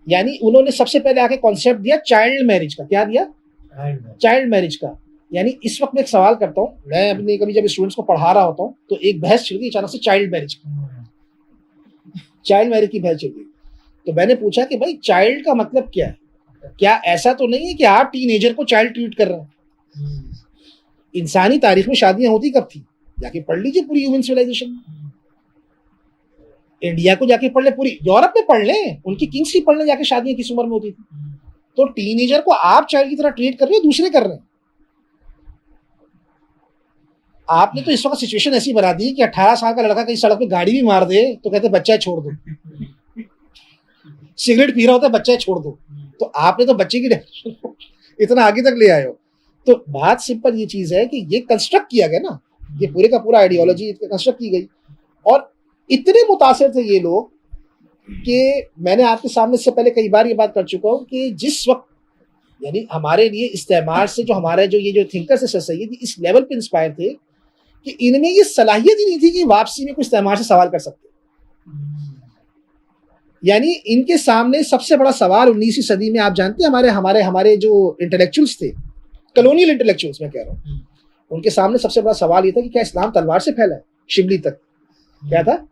यानी उन्होंने सबसे पहले आके कॉन्सेप्ट दिया चाइल्ड मैरिज का। क्या दिया? चाइल्ड मैरिज का। यानी इस वक्त मैं एक सवाल करता हूँ, मैं अपने कभी जब स्टूडेंट्स को पढ़ा रहा होता हूँ तो एक बहस छिड़ गई अचानक से चाइल्ड मैरिज की, चाइल्ड मैरिज की बहस छिड़ गई। तो मैंने पूछा कि भाई चाइल्ड का मतलब क्या है? क्या ऐसा तो नहीं है कि आप टीनेजर को चाइल्ड ट्रीट कर रहे हैं? इंसानी तारीख में शादियां होती कब थी? जाके पढ़ लीजिए पूरी ह्यूमन सिविलाइजेशन। इंडिया को जाके पढ़ ले, पूरी यूरोप में पढ़ लें, उनकी किंग्स की पढ़ लें जाके शादियां किस उम्र में होती थी। तो टीनेजर को आप चाइल्ड की तरह ट्रीट कर रहे हो, दूसरे कर रहे हैं। आपने तो इस वक्त सिचुएशन ऐसी बना दी कि 18 साल का लड़का कहीं सड़क पे गाड़ी भी मार दे तो कहते बच्चा है छोड़ दो, सिगरेट पी रहा होता है बच्चा है छोड़ दो। तो आपने तो बच्चे की इतना आगे तक ले आए हो। तो बात सिंपल ये चीज है कि ये कंस्ट्रक्ट किया गया ना, ये पूरे का पूरा आइडियोलॉजी कंस्ट्रक्ट की गई। और इतने मुतासिर थे ये लोग कि मैंने आपके सामने इससे पहले कई बार ये बात कर चुका हूँ कि जिस वक्त यानी हमारे लिए इस्तेमार से जो हमारे जो ये जो थिंकर्स है सैयद इस लेवल पे इंस्पायर थे कि इनमें ये सलाहियत ही नहीं थी कि वापसी में कोई इस्तेमार से सवाल कर सकते। यानी इनके सामने सबसे बड़ा सवाल 19वीं सदी में, आप जानते हैं हमारे हमारे हमारे जो इंटेलेक्चुअल्स थे, कॉलोनियल इंटेलेक्चुअल्स मैं कह रहा हूँ, उनके सामने सबसे बड़ा सवाल ये था कि क्या इस्लाम तलवार से फैला है शिबली तक? क्या था?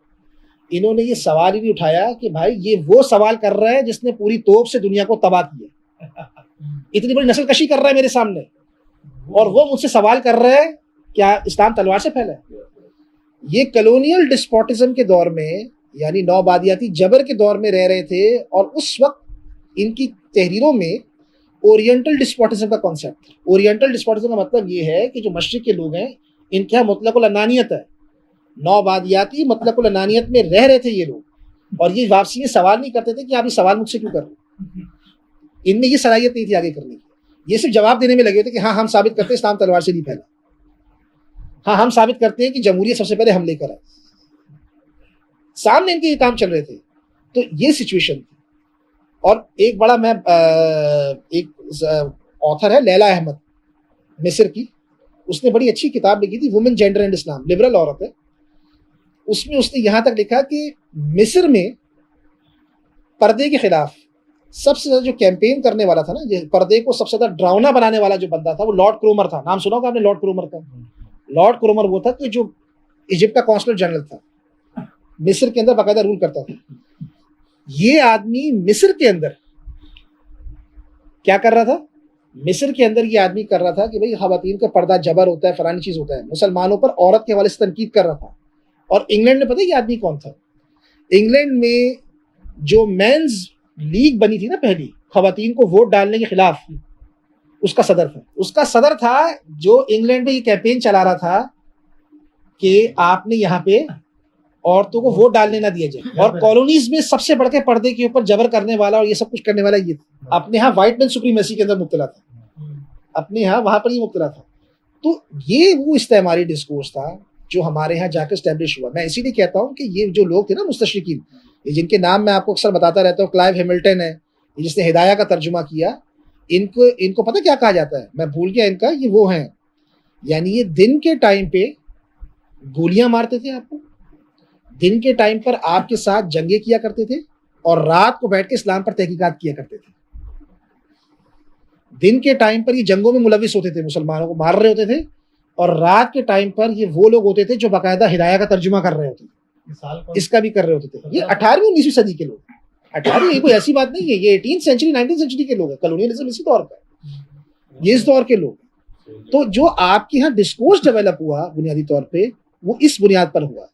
इन्होंने ये सवाल ही नहीं उठाया कि भाई ये वो सवाल कर रहा है जिसने पूरी तोप से दुनिया को तबाह किया, इतनी बड़ी नस्ल कशी कर रहा है मेरे सामने, और वो मुझसे सवाल कर रहा है क्या इस्लाम तलवार से फैला है? ये कॉलोनियल डिस्पोटिज्म के दौर में यानी नौबादियाती जबर के दौर में रह रहे थे, और उस वक्त इनकी तहरीरों में ओरिएंटल डिस्पोटिज्म का कॉन्सेप्ट था। ओरिएंटल डिस्पोटिज्म का मतलब ये है कि जो मशरिक के लोग हैं इनके यहाँ मुतलकुल अनानियत है, नौबादियाती मुतलकुल अनानियत में रह रहे थे ये लोग, और ये वापसी में सवाल नहीं करते थे कि आप ये सवाल मुझसे क्यों कर रहे हो। इनमें ये सलाहियत नहीं थी आगे करने की, ये सिर्फ जवाब देने में लगे थे कि हाँ हम साबित करते हैं इस्लाम तलवार से नहीं फैला, हाँ हम साबित करते हैं कि जमहूरियत सबसे पहले हम लेकर आए। सामने इनके ये काम चल रहे थे। तो ये सिचुएशन थी। और एक बड़ा मैं एक ऑथर है लैला अहमद मिस्र की, उसने बड़ी अच्छी किताब लिखी थी women gender and Islam, liberal औरत है। उसमें उसने यहाँ तक लिखा कि मिस्र में पर्दे के खिलाफ सबसे ज्यादा जो कैंपेन करने वाला था ना, ये पर्दे को सबसे ज्यादा डरावना बनाने वाला जो बंदा था वो लॉर्ड क्रोमर था। नाम सुना होगा आपने लॉर्ड क्रोमर का? लॉर्ड क्रोमर वो था कि जो इजिप्ट का कॉन्सुलर जनरल था, मिस्र के अंदर बाकायदा रूल करता था। ये आदमी मिस्र के अंदर क्या कर रहा था? मिस्र के अंदर ये आदमी कर रहा था कि भाई खवातीन का पर्दा जबर होता है, फलानी चीज होता है, मुसलमानों पर औरत के हवाले से तनकीद कर रहा था। और इंग्लैंड में पता है ये आदमी कौन था? इंग्लैंड में जो मेंस लीग बनी थी ना पहली, खवातीन को वोट डालने के खिलाफ, उसका सदर था। उसका सदर था जो इंग्लैंड में ये कैंपेन चला रहा था कि आपने यहाँ पे औरतों को वोट डालने ना दिया जाए। और कॉलोनीज में सबसे बढ़ के पर्दे के ऊपर जबर करने वाला और ये सब कुछ करने वाला ये था। अपने यहाँ व्हाइट मैन सुप्रीमेसी के अंदर मुब्तला था, अपने यहाँ वहां पर ही मुब्तला था। तो ये वो इस्तेमारी डिस्कोर्स था जो हमारे यहाँ जाकर स्टैब्लिश हुआ। मैं इसीलिए कहता हूँ कि ये जो लोग थे ना मुस्तशरिकीन, जिनके नाम मैं आपको अक्सर बताता रहता हूँ, क्लाइव हैमिल्टन है जिसने हिदाया का तर्जुमा किया, इनको पता क्या कहा जाता है? मैं भूल गया इनका, ये वो हैं यानी ये दिन के टाइम पे गोलियां मारते थे आपको, दिन के टाइम पर आपके साथ जंगे किया करते थे, और रात को बैठ के इस्लाम पर तहकीकात किया करते थे। दिन के टाइम पर ये जंगों में मुलविस होते थे, मुसलमानों को मार रहे होते थे, और रात के टाइम पर ये वो लोग होते थे जो बाकायदा हिदाया का तर्जुमा कर रहे होते थे, इसका भी कर रहे होते थे। ये 18वीं 19वीं सदी के लोग, 18वीं कोई ऐसी बात नहीं है, ये 18th सेंचुरी 19th सेंचुरी के लोग हैं। कॉलोनियलिज्म इसी दौर का, ये इस दौर के लोग। तो जो आपके यहाँ डिस्कोर्स डेवलप हुआ बुनियादी तौर पे, वो इस बुनियाद पर हुआ।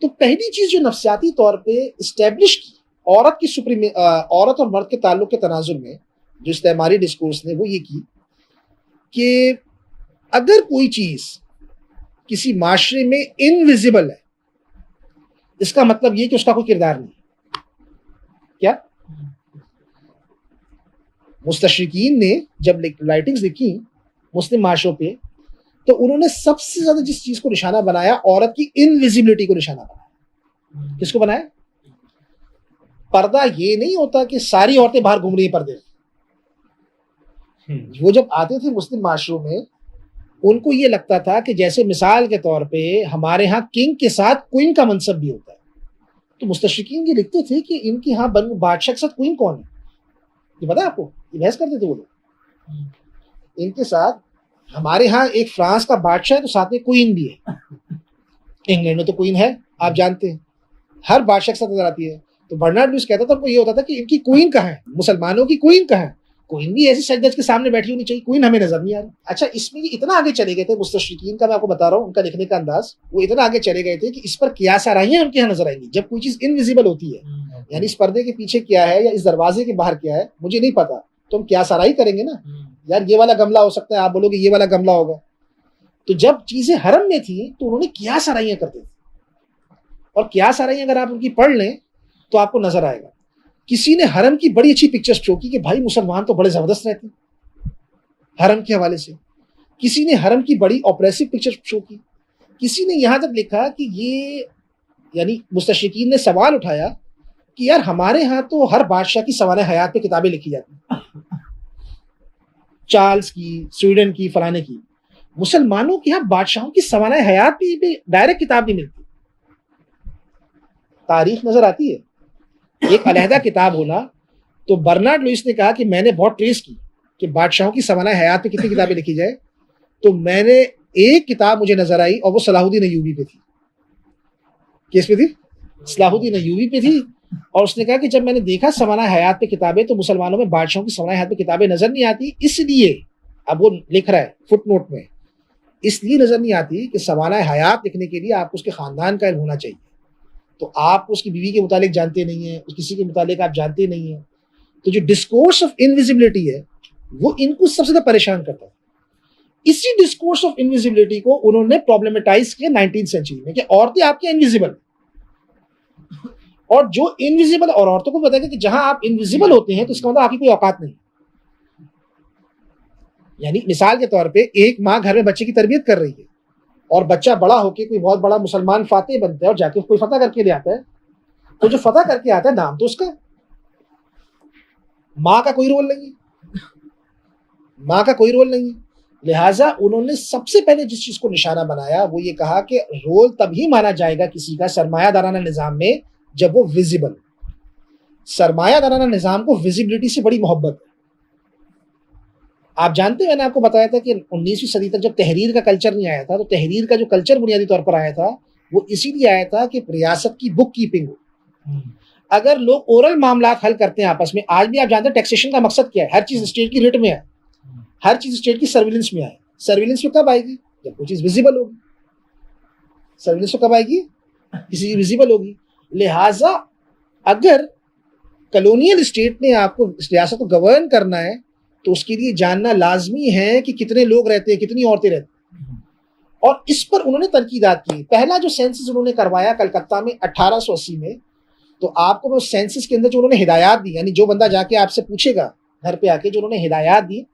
तो पहली चीज जो नफ्सियाती तौर पे इस्टेब्लिश की औरत की औरत और मर्द के ताल्लुक के तनाजुर में जो इस्तेमारी डिस्कोर्स ने, वो ये की कि अगर कोई चीज किसी माशरे में इनविजिबल है, इसका मतलब ये कि उसका कोई किरदार नहीं। क्या मुस्तशरिकीन ने जब राइटिंग्स लिखी मुस्लिम माशरों पे, तो उन्होंने सबसे ज्यादा जिस चीज को निशाना बनाया, औरत की इनविजिबिलिटी को निशाना बनाया। किसको बनाया? पर्दा ये नहीं होता कि सारी औरतें बाहर घूम रही हैं पर्दे। वो जब आते थे मुस्लिम माशरों में, उनको ये लगता था कि जैसे मिसाल के तौर पे हमारे यहाँ किंग के साथ क्वीन का मनसब भी होता है। तो मुस्तशरिकीन ये लिखते थे कि इनके यहाँ बनु बादशाह के साथ क्वीन कौन है, ये पता है आपको? ये बहस करते थे वो लोग। इनके साथ हमारे यहाँ एक फ्रांस का बादशाह है तो साथ में क्वीन भी है, इंग्लैंड में तो क्वीन है, आप जानते हैं, हर बादशाह के साथ नजर आती है। तो बर्नार्ड लुईस कहता था, उनको ये होता था कि इनकी क्वीन कहाँ है, मुसलमानों की क्वीन कहाँ है? क्वीन भी ऐसे सजदज के सामने बैठी होनी चाहिए, क्वीन हमें नजर नहीं आ रही। अच्छा, इसमें ये इतना आगे चले गए थे मुस्तशरिकीन का, मैं आपको बता रहा हूँ उनका लिखने का अंदाज, वो इतना आगे चले गए थे कि इस पर कियास आराइयां उनके यहाँ नजर आएंगी। जब कोई चीज इनविजिबल होती है, यानी इस पर्दे के पीछे क्या है या इस दरवाजे के बाहर क्या है मुझे नहीं पता, तो हम कियास आराई करेंगे ना, यार ये वाला गमला हो सकता है, आप बोलोगे ये वाला गमला होगा। तो जब चीजें हरम में थी तो उन्होंने कियास आराइयां करते थे, और कियास आराइयां अगर आप उनकी पढ़ लें तो आपको नजर आएगा। किसी ने हरम की बड़ी अच्छी पिक्चर्स शो की कि भाई मुसलमान तो बड़े जबरदस्त रहते हैं हरम के हवाले से। किसी ने हरम की बड़ी ऑपरेसिव पिक्चर शो की। किसी ने यहां तक लिखा कि ये, यानी मुस्तशरिकीन ने सवाल उठाया कि यार हमारे यहाँ तो हर बादशाह की सवाल हयात पे किताबें लिखी जाती हैं, चार्ल्स की, स्वीडन की, फलाने की। मुसलमानों के यहाँ बादशाहों की सवाल हयात पे डायरेक्ट किताब नहीं मिलती, तारीख नजर आती है, एक अलहदा किताब होना। तो बर्नार्ड लुईस ने कहा कि मैंने बहुत ट्रेस की कि बादशाहों की सवानाए हयात पे कितनी किताबें लिखी जाए, तो मैंने एक किताब मुझे नजर आई और वो सलाहुद्दीन अय्यूबी पे थी। किस पे थी? सलाहुद्दीन अय्यूबी पे थी। और उसने कहा कि जब मैंने देखा सवानाए हयात पे किताबें, तो मुसलमानों में बादशाहों की सवानाए हयात पे किताबें नजर नहीं आती, इसलिए, अब वो लिख रहा है फुटनोट में, इसलिए नजर नहीं आती कि सवानाए हयात लिखने के लिए आपको उसके खानदान का इल्म होना चाहिए। तो आप उसकी बीवी के मुतालिक जानते नहीं है, किसी के मुतालिक आप जानते नहीं है। तो जो डिस्कोर्स ऑफ इनविजिबिलिटी है वो इनको सबसे ज्यादा परेशान करता है। इसी डिस्कोर्स ऑफ इनविजिबिलिटी को उन्होंने प्रॉब्लमेटाइज किया 19th सेंचुरी में कि औरतें आपकी इनविजिबल, और जो इनविजिबल, और औरतों को बताया कि जहां आप इनविजिबल होते हैं तो इसका मतलब आपकी कोई औकात नहीं। यानी मिसाल के तौर पे एक माँ घर में बच्चे की तरबियत कर रही है और बच्चा बड़ा होके कोई बहुत बड़ा मुसलमान फातेह बनता है और जाके कोई फतह करके ले आता है, तो जो फतह करके आता है नाम तो उसका, माँ का कोई रोल नहीं, माँ का कोई रोल नहीं। लिहाजा उन्होंने सबसे पहले जिस चीज को निशाना बनाया वो ये कहा कि रोल तभी माना जाएगा किसी का सरमायादाराना निजाम में जब वो विजिबल। सरमायादाराना निजाम को विजिबिलिटी से बड़ी मोहब्बत है। आप जानते हैं, मैंने आपको बताया था कि 19वीं सदी तक जब तहरीर का कल्चर नहीं आया था, तो तहरीर का जो कल्चर बुनियादी तौर पर आया था वो इसीलिए आया था कि रियासत की बुक कीपिंग हो। अगर लोग ओरल मामला हल करते हैं आपस में, आज भी आप जानते हैं टैक्सेशन का मकसद क्या है, हर चीज स्टेट की रिट में है, हर चीज स्टेट की सर्विलेंस में आए। सर्विलेंस में कब आएगी? जब कोई चीज विजिबल होगी। सर्विलेंस में कब आएगी? किसी चीज विजिबल होगी। लिहाजा अगर कॉलोनियल स्टेट ने आपको रियासत को गवर्न करना है तो उसके लिए जानना लाजमी है कि कितने लोग रहते हैं, कितनी औरतें रहती हैं, और इस पर उन्होंने तनकीदात की। पहला जो सेंसस उन्होंने करवाया कलकत्ता में 1880 में, तो आपको वो सेंसस के अंदर जो उन्होंने हिदायत दी, यानी जो बंदा जाके आपसे पूछेगा घर पे आके, जो उन्होंने हिदायत दी,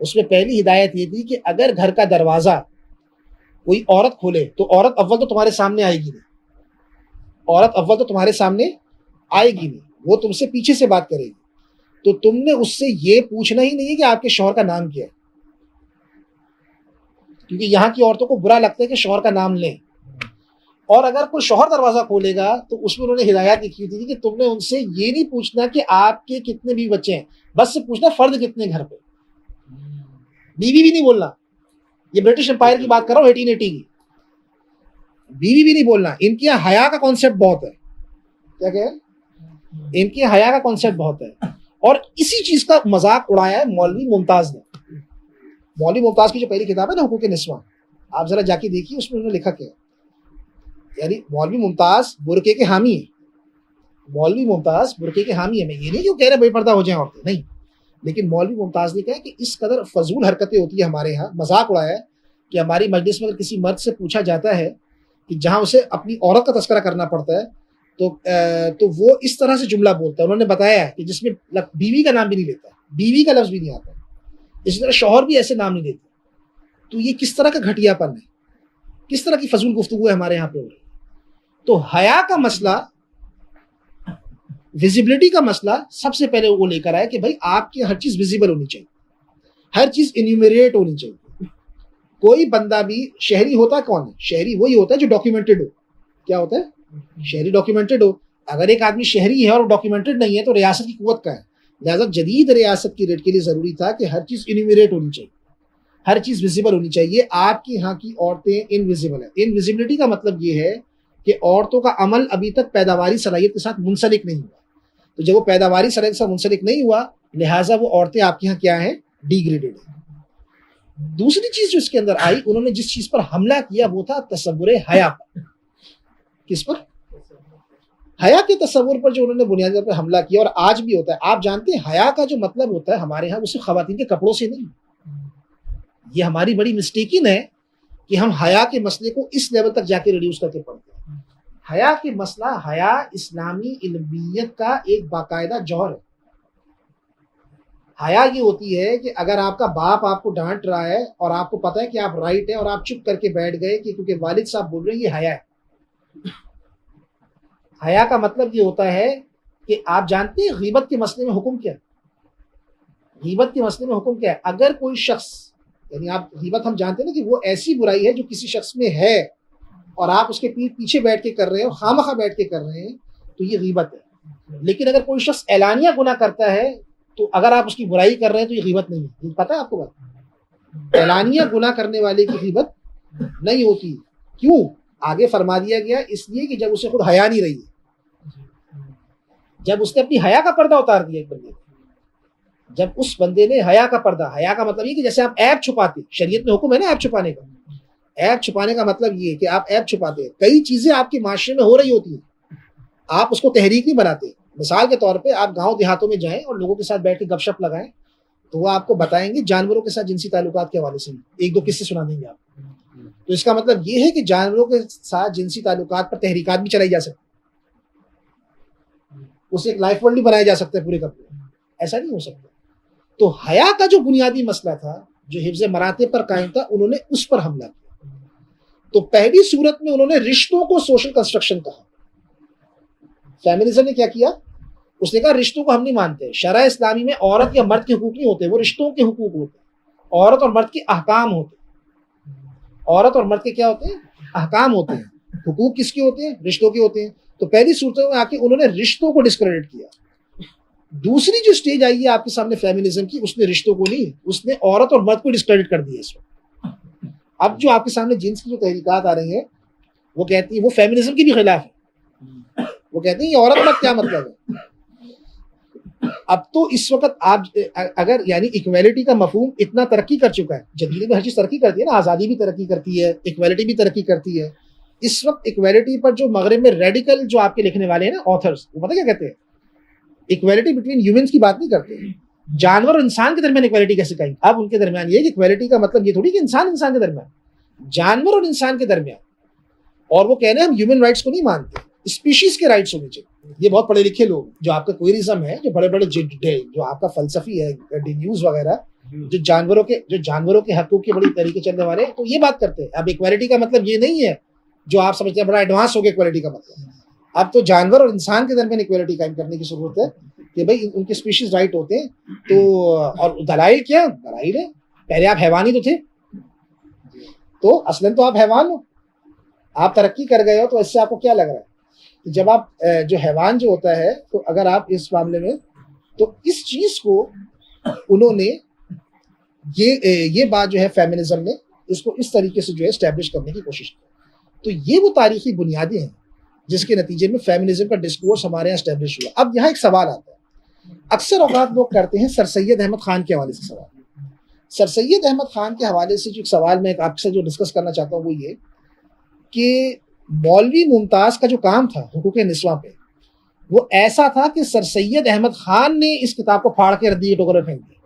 उसमें पहली हिदायत ये थी कि अगर घर का दरवाजा कोई औरत खोले तो औरत अव्वल तो तुम्हारे सामने आएगी नहीं, औरत अव्वल तो तुम्हारे सामने आएगी नहीं, वो तुमसे पीछे से बात करेगी। तो तुमने उससे ये पूछना ही नहीं है कि आपके शौहर का नाम क्या है, क्योंकि यहाँ की औरतों को बुरा लगता है कि शौहर का नाम लें। और अगर कोई शौहर दरवाजा खोलेगा तो उसमें उन्होंने हिदायत लिखी थी कि तुमने उनसे ये नहीं पूछना कि आपके कितने भी बच्चे हैं, बस से पूछना फर्द कितने घर पे। बीवी भी नहीं बोलना, ये ब्रिटिश एम्पायर की बात कर रहा हूँ 1880 की, बीवी भी नहीं बोलना। इनके यहाँ हया का कॉन्सेप्ट बहुत है। क्या कह, इनके यहाँ हया का कॉन्सेप्ट बहुत है। और इसी चीज का मजाक उड़ाया है मौलवी मुमताज ने। मौलवी मुमताज की जो पहली किताब है ना, हुकूक निस्वा, आप जरा जाके देखिए, उसमें उन्होंने लिखा क्या है। यानी मौलवी मुमताज बुरके के हामी है, मौलवी मुमताज बुरके के हामी है। मैं ये नहीं क्यों कह रहे बेपर्दा हो जाए औरतें, नहीं, लेकिन मौलवी मुमताज ने कहा कि इस कदर फजूल हरकतें होती है हमारे यहाँ। मजाक उड़ाया है कि हमारी मजलिस में अगर किसी मर्द से पूछा जाता है कि जहाँ उसे अपनी औरत का तस्करा करना पड़ता है तो वो इस तरह से जुमला बोलता है। उन्होंने बताया कि जिसमें बीवी का नाम भी नहीं लेता, बीवी का लफ्ज भी नहीं आता, इसी तरह शौहर भी ऐसे नाम नहीं लेते। तो ये किस तरह का घटियापन है, किस तरह की फजूल गुफ्तगू है हमारे यहाँ पे हो रही है। तो हया का मसला, विजिबिलिटी का मसला सबसे पहले वो लेकर आया कि भाई आपकी हर चीज विजिबल होनी चाहिए, हर चीज इन्यूमरेट होनी चाहिए। कोई बंदा भी शहरी होता कौन है? शहरी वही होता है जो डॉक्यूमेंटेड हो। क्या होता है? शहरी डॉक्यूमेंटेड हो। अगर एक आदमी शहरी है और डॉक्यूमेंटेड नहीं है तो रियासत की कुव्वत का है। लिहाजा जदीद रियासत की रेट के लिए जरूरी था कि हर चीज इन्यूमरेट होनी चाहिए, हर चीज विजिबल होनी चाहिए। आपकी यहाँ की औरतें इनविजिबल है। इनविजिबिलिटी का मतलब ये है कि औरतों का अमल अभी तक पैदावारी सलाहियत के साथ मुंसलिक नहीं हुआ। तो जब वो पैदावारी सलाहियत के साथ मुंसलिक नहीं हुआ, लिहाजा वो औरतें आपके यहाँ क्या है? डिग्रेडेड है। दूसरी चीज जो इसके अंदर आई, उन्होंने जिस चीज पर हमला किया वो था तसव्वुर हया पर। किस पर? हया के तस्वुर पर जो उन्होंने बुनियादी तौर पर हमला किया, और आज भी होता है। आप जानते हैं हया का जो मतलब होता है हमारे यहाँ, वो सिर्फ खवातीन के कपड़ों से नहीं। ये हमारी बड़ी मिस्टेकिन है कि हम हया के मसले को इस लेवल तक जाके रिड्यूस करके पढ़ते हैं। हया के मसला, हया इस्लामी इल्मियत का एक बाकायदा जौहर है। हया ये होती है कि अगर आपका बाप आपको डांट रहा है और आपको पता है कि आप राइट है और आप चुप करके बैठ गए कि क्योंकि वालिद साहब बोल रहे हैं, ये हया है। हया का मतलब ये होता है कि आप जानते हैं गीबत के मसले में हुक्म क्या है? गीबत के मसले में हुक्म क्या है? अगर कोई शख्स, यानी आप गीबत हम जानते हैं ना कि वो ऐसी बुराई है जो किसी शख्स में है और आप उसके पीछे बैठ के कर रहे हैं और खामखा बैठ के कर रहे हैं, तो ये गीबत है। लेकिन अगर कोई शख्स एलानिया गुनाह करता है तो अगर आप उसकी बुराई कर रहे हैं तो ये गीबत नहीं है। पता है आपको बात? एलानिया गुनाह करने वाले की गीबत नहीं होती। क्यों? आगे फरमा दिया गया, इसलिए कि जब उसे खुद हया नहीं रही है, जब उसने अपनी हया का पर्दा उतार दिया एक बंदे ने, जब उस बंदे ने हया का पर्दा, हया का मतलब ये कि जैसे आप ऐब छुपाते, शरीयत में हुक्म है ना ऐब छुपाने का। ऐब छुपाने का मतलब ये कि आप ऐब छुपाते हैं। कई चीजें आपके माशरे में हो रही होती हैं, आप उसको तहरीक नहीं बनाते। मिसाल के तौर पे आप गांव देहातों में जाएं और लोगों के साथ बैठ के गपशप लगाएं तो वो आपको बताएंगे जानवरों के साथ जिनसी ताल्लुकात के हवाले से एक दो किस्से सुना देंगे आप। तो इसका मतलब ये है कि जानवरों के साथ जिनसी ताल्लुकात पर तहरीकात भी चलाई जा सकती, उसे एक लाइफ वर्ल्ड भी बनाया जा सकता है पूरे का पूरा। ऐसा नहीं हो सकता। तो हया का जो बुनियादी मसला था, जो हिफ्ज़ मराते पर कायम था, उन्होंने उस पर हमला किया। तो पहली सूरत में उन्होंने रिश्तों को सोशल कंस्ट्रक्शन कहा। फेमिनिज्म ने क्या किया? उसने कहा रिश्तों को हम नहीं मानते। शरअ इस्लामी में औरत या मर्द के हुकूक नहीं होते, वो रिश्तों के हुकूक होते। औरत और मर्द के अहकाम होते। औरत और मर्द के क्या होते हैं? अहकाम होते हैं। हुकूक किसके होते हैं? रिश्तों के होते हैं। तो पहली सूरतों में आके उन्होंने रिश्तों को डिस्क्रेडिट किया। दूसरी जो स्टेज आई है आपके सामने फेमिनिज्म की, उसने रिश्तों को नहीं, उसने औरत और मर्द को डिस्क्रेडिट कर दिया। इसमें अब जो आपके सामने जिन्स की जो तहरीकात आ रही है, वो कहती है, वो फेमिनिज्म की भी खिलाफ है। वो कहते हैं ये औरत मर्द क्या मतलब है? अब तो इस वक्त आप अगर यानी इक्वालिटी का मफहूम इतना तरक्की कर चुका है, जदीद में हर चीज तरक्की करती है ना, आज़ादी भी तरक्की करती है, इक्वालिटी भी तरक्की करती है। इस वक्त इक्वालिटी पर जो मगरिब में रेडिकल जो आपके लिखने वाले हैं ना ऑथर्स, वो पता क्या कहते हैं? इक्वालिटी बिटवीन ह्यूमंस की बात नहीं करते, जानवर और इंसान के दरमियान इक्वालिटी कैसे कहेंगे? अब उनके दरमियान ये कि इक्वालिटी का मतलब ये थोड़ी कि इंसान के दरमियान, जानवर और इंसान के दरमियान। और वो कह रहे हैं हम ह्यूमन राइट्स को नहीं मानते, स्पीशीज के राइट्स होने चाहिए। ये बहुत पढ़े लिखे लोग, जो आपका क्वेरिज्म है, जो बड़े बड़े जो आपका फलसफी है, न्यूज वगैरह, जो जानवरों के हकूक के बड़ी तरीके चलने वाले, तो ये बात करते हैं। अब इक्वालिटी का मतलब ये नहीं है जो आप समझते हैं बड़ा एडवांस हो गया इक्वालिटी का मतलब। अब तो जानवर और इंसान के दरमियान इक्वालिटी कायम करने की जरूरत है कि भाई उनके स्पीशीज राइट होते हैं। तो और दलाइल क्या? दलाइल है, पहले आप हैवानी तो थे, तो असलन तो आप हैवान हो, आप तरक्की कर गए हो। तो इससे आपको क्या लग रहा है कि जब आप जो हैवान जो होता है, तो अगर आप इस मामले में, तो इस चीज को उन्होंने ये बात जो है फेमिनिज्म ने इसको इस तरीके से जो है एस्टैब्लिश करने की कोशिश की। तो ये वो तारीखी बुनियादें हैं जिसके नतीजे में फेमिनिज्म का डिस्कोर्स हमारे यहाँ एस्टैब्लिश हुआ। अब यहाँ एक सवाल आता है, अक्सर औकात लोग करते हैं सर सैयद अहमद खान के हवाले से सवाल। सर सैयद अहमद खान के हवाले से जो एक सवाल मैं आपसे जो डिस्कस करना चाहता हूँ वो ये कि मौलवी मुमताज का जो काम था हुकूक निस्वा पे, वो ऐसा था कि सर सैयद अहमद खान ने इस किताब को फाड़ के रद्दी के टोकरे फेंक दिया।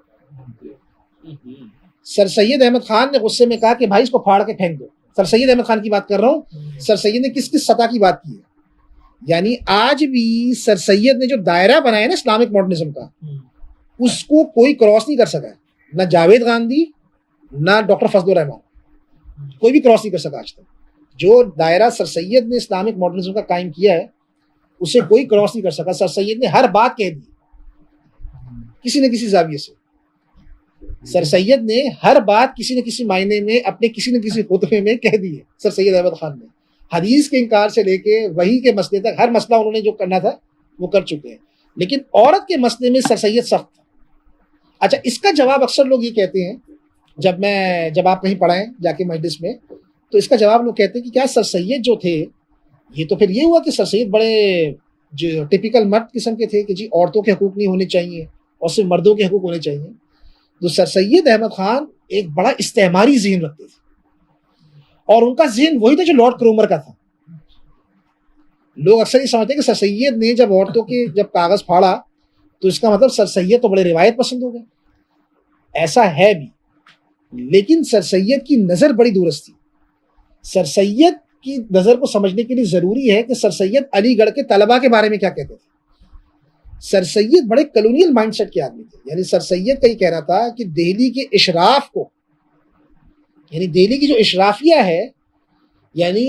सर सैयद अहमद खान ने गुस्से में कहा कि भाई इसको फाड़ के फेंक दो। सर सैयद अहमद खान की बात कर रहा हूँ। सर सैयद ने किस किस सतह की बात की है? यानी आज भी सर सैयद ने जो दायरा बनाया ना इस्लामिक मॉडर्निज्म का, उसको कोई क्रॉस नहीं कर सका है। ना जावेद गांधी, ना डॉक्टर फजलुर रहमान, कोई भी क्रॉस नहीं कर सका आज तक। जो दायरा सर सैयद ने इस्लामिक मॉडर्निज्म का कायम किया है, उसे कोई क्रॉस नहीं कर सका। सर सैयद ने हर बात कह दी किसी न किसी जाविये से। सर सैयद ने हर बात किसी न किसी मायने में अपने किसी न किसी खुतबे में कह दी है। सर सैयद अहमद खान ने हदीस के इनकार से लेके वही के मसले तक हर मसला उन्होंने जो करना था वो कर चुके हैं। लेकिन औरत के मसले में सर सैयद सख्त था। अच्छा, इसका जवाब अक्सर लोग ये कहते हैं, जब आप कहीं पढ़ाएं जाके मजलिस में, तो इसका जवाब लोग कहते हैं कि क्या सर सैयद जो थे, ये तो फिर ये हुआ कि सर सैयद बड़े जो टिपिकल मर्द किस्म के थे कि जी औरतों के हकूक नहीं होने चाहिए और सिर्फ मर्दों के हकूक होने चाहिए। तो सर सैयद अहमद खान एक बड़ा इस्तेमारी ज़हन रखते थे, और उनका ज़हन वही था जो लॉर्ड क्रोमर का था। लोग अक्सर ये समझते हैं कि सर सैयद ने जब औरतों के जब कागज़ फाड़ा तो इसका मतलब सर सैयद तो बड़े रिवायत पसंद हो गए। ऐसा है भी, लेकिन सर सैयद की नज़र बड़ी दूरस्थ थी। सर सैयद की नज़र को समझने के लिए ज़रूरी है कि सर सैयद अलीगढ़ के तलबा के बारे में क्या कहते थे। सर सैयद बड़े कॉलोनियल माइंडसेट के आदमी थे। यानी सर सैयद का ये कहना था कि दिल्ली के इशराफ को, यानी दिल्ली की जो इशराफिया है, यानी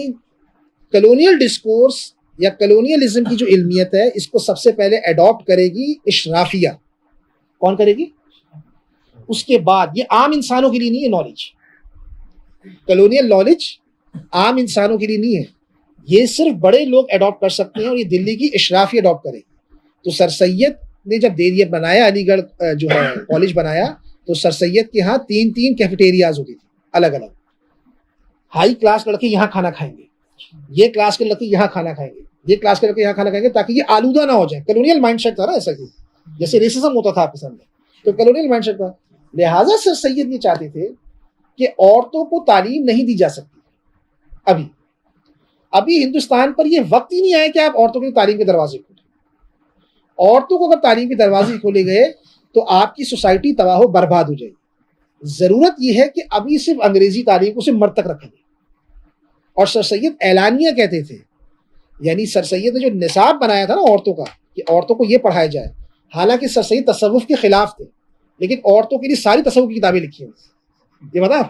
कॉलोनियल डिस्कोर्स या कॉलोनियलिज्म की जो इल्मियत है, इसको सबसे पहले अडॉप्ट करेगी इशराफिया। कौन करेगी? उसके बाद ये आम इंसानों के लिए नहीं है नॉलेज, कॉलोनियल नॉलेज आम इंसानों के लिए नहीं है, ये सिर्फ बड़े लोग अडॉप्ट कर सकते हैं, और ये दिल्ली की इशराफिया अडॉप्ट करेगी। तो सर सैयद ने जब देरिया बनाया, अलीगढ़ जो है कॉलेज बनाया, तो सर सैयद के यहाँ 3-3 कैफेटेरियाज होती थी अलग अलग। हाई क्लास लड़के यहाँ खाना खाएंगे, ये क्लास के लड़के यहाँ खाना खाएंगे, ये क्लास के लड़के यहाँ खाना खाएंगे, ताकि ये आलूदा ना हो जाए। कॉलोनियल माइंडसेट था ना, ऐसा कि जैसे रेसिज्म होता था आपके सामने, तो कॉलोनियल माइंडसेट था। लिहाजा सर सैयद ये चाहते थे कि औरतों को तालीम नहीं दी जा सकती। अभी हिंदुस्तान पर यह वक्त ही नहीं आया कि आप औरतों के तालीम के दरवाजे खोलें। औरतों को अगर तालीम के दरवाजे खोले गए तो आपकी सोसाइटी तबाह बर्बाद हो जाएगी। जरूरत यह है कि अभी सिर्फ अंग्रेजी तालीम को सिर्फ मर्द तक रखेंगे। और सर सैयद एलानिया कहते थे, यानी सर सैयद ने जो निसाब बनाया था ना औरतों का, कि औरतों को यह पढ़ाया जाए, हालांकि सर सैयद तसव्वुफ के खिलाफ थे, लेकिन औरतों के लिए सारी तसव्वुफ की किताबें लिखी हैं। ये बता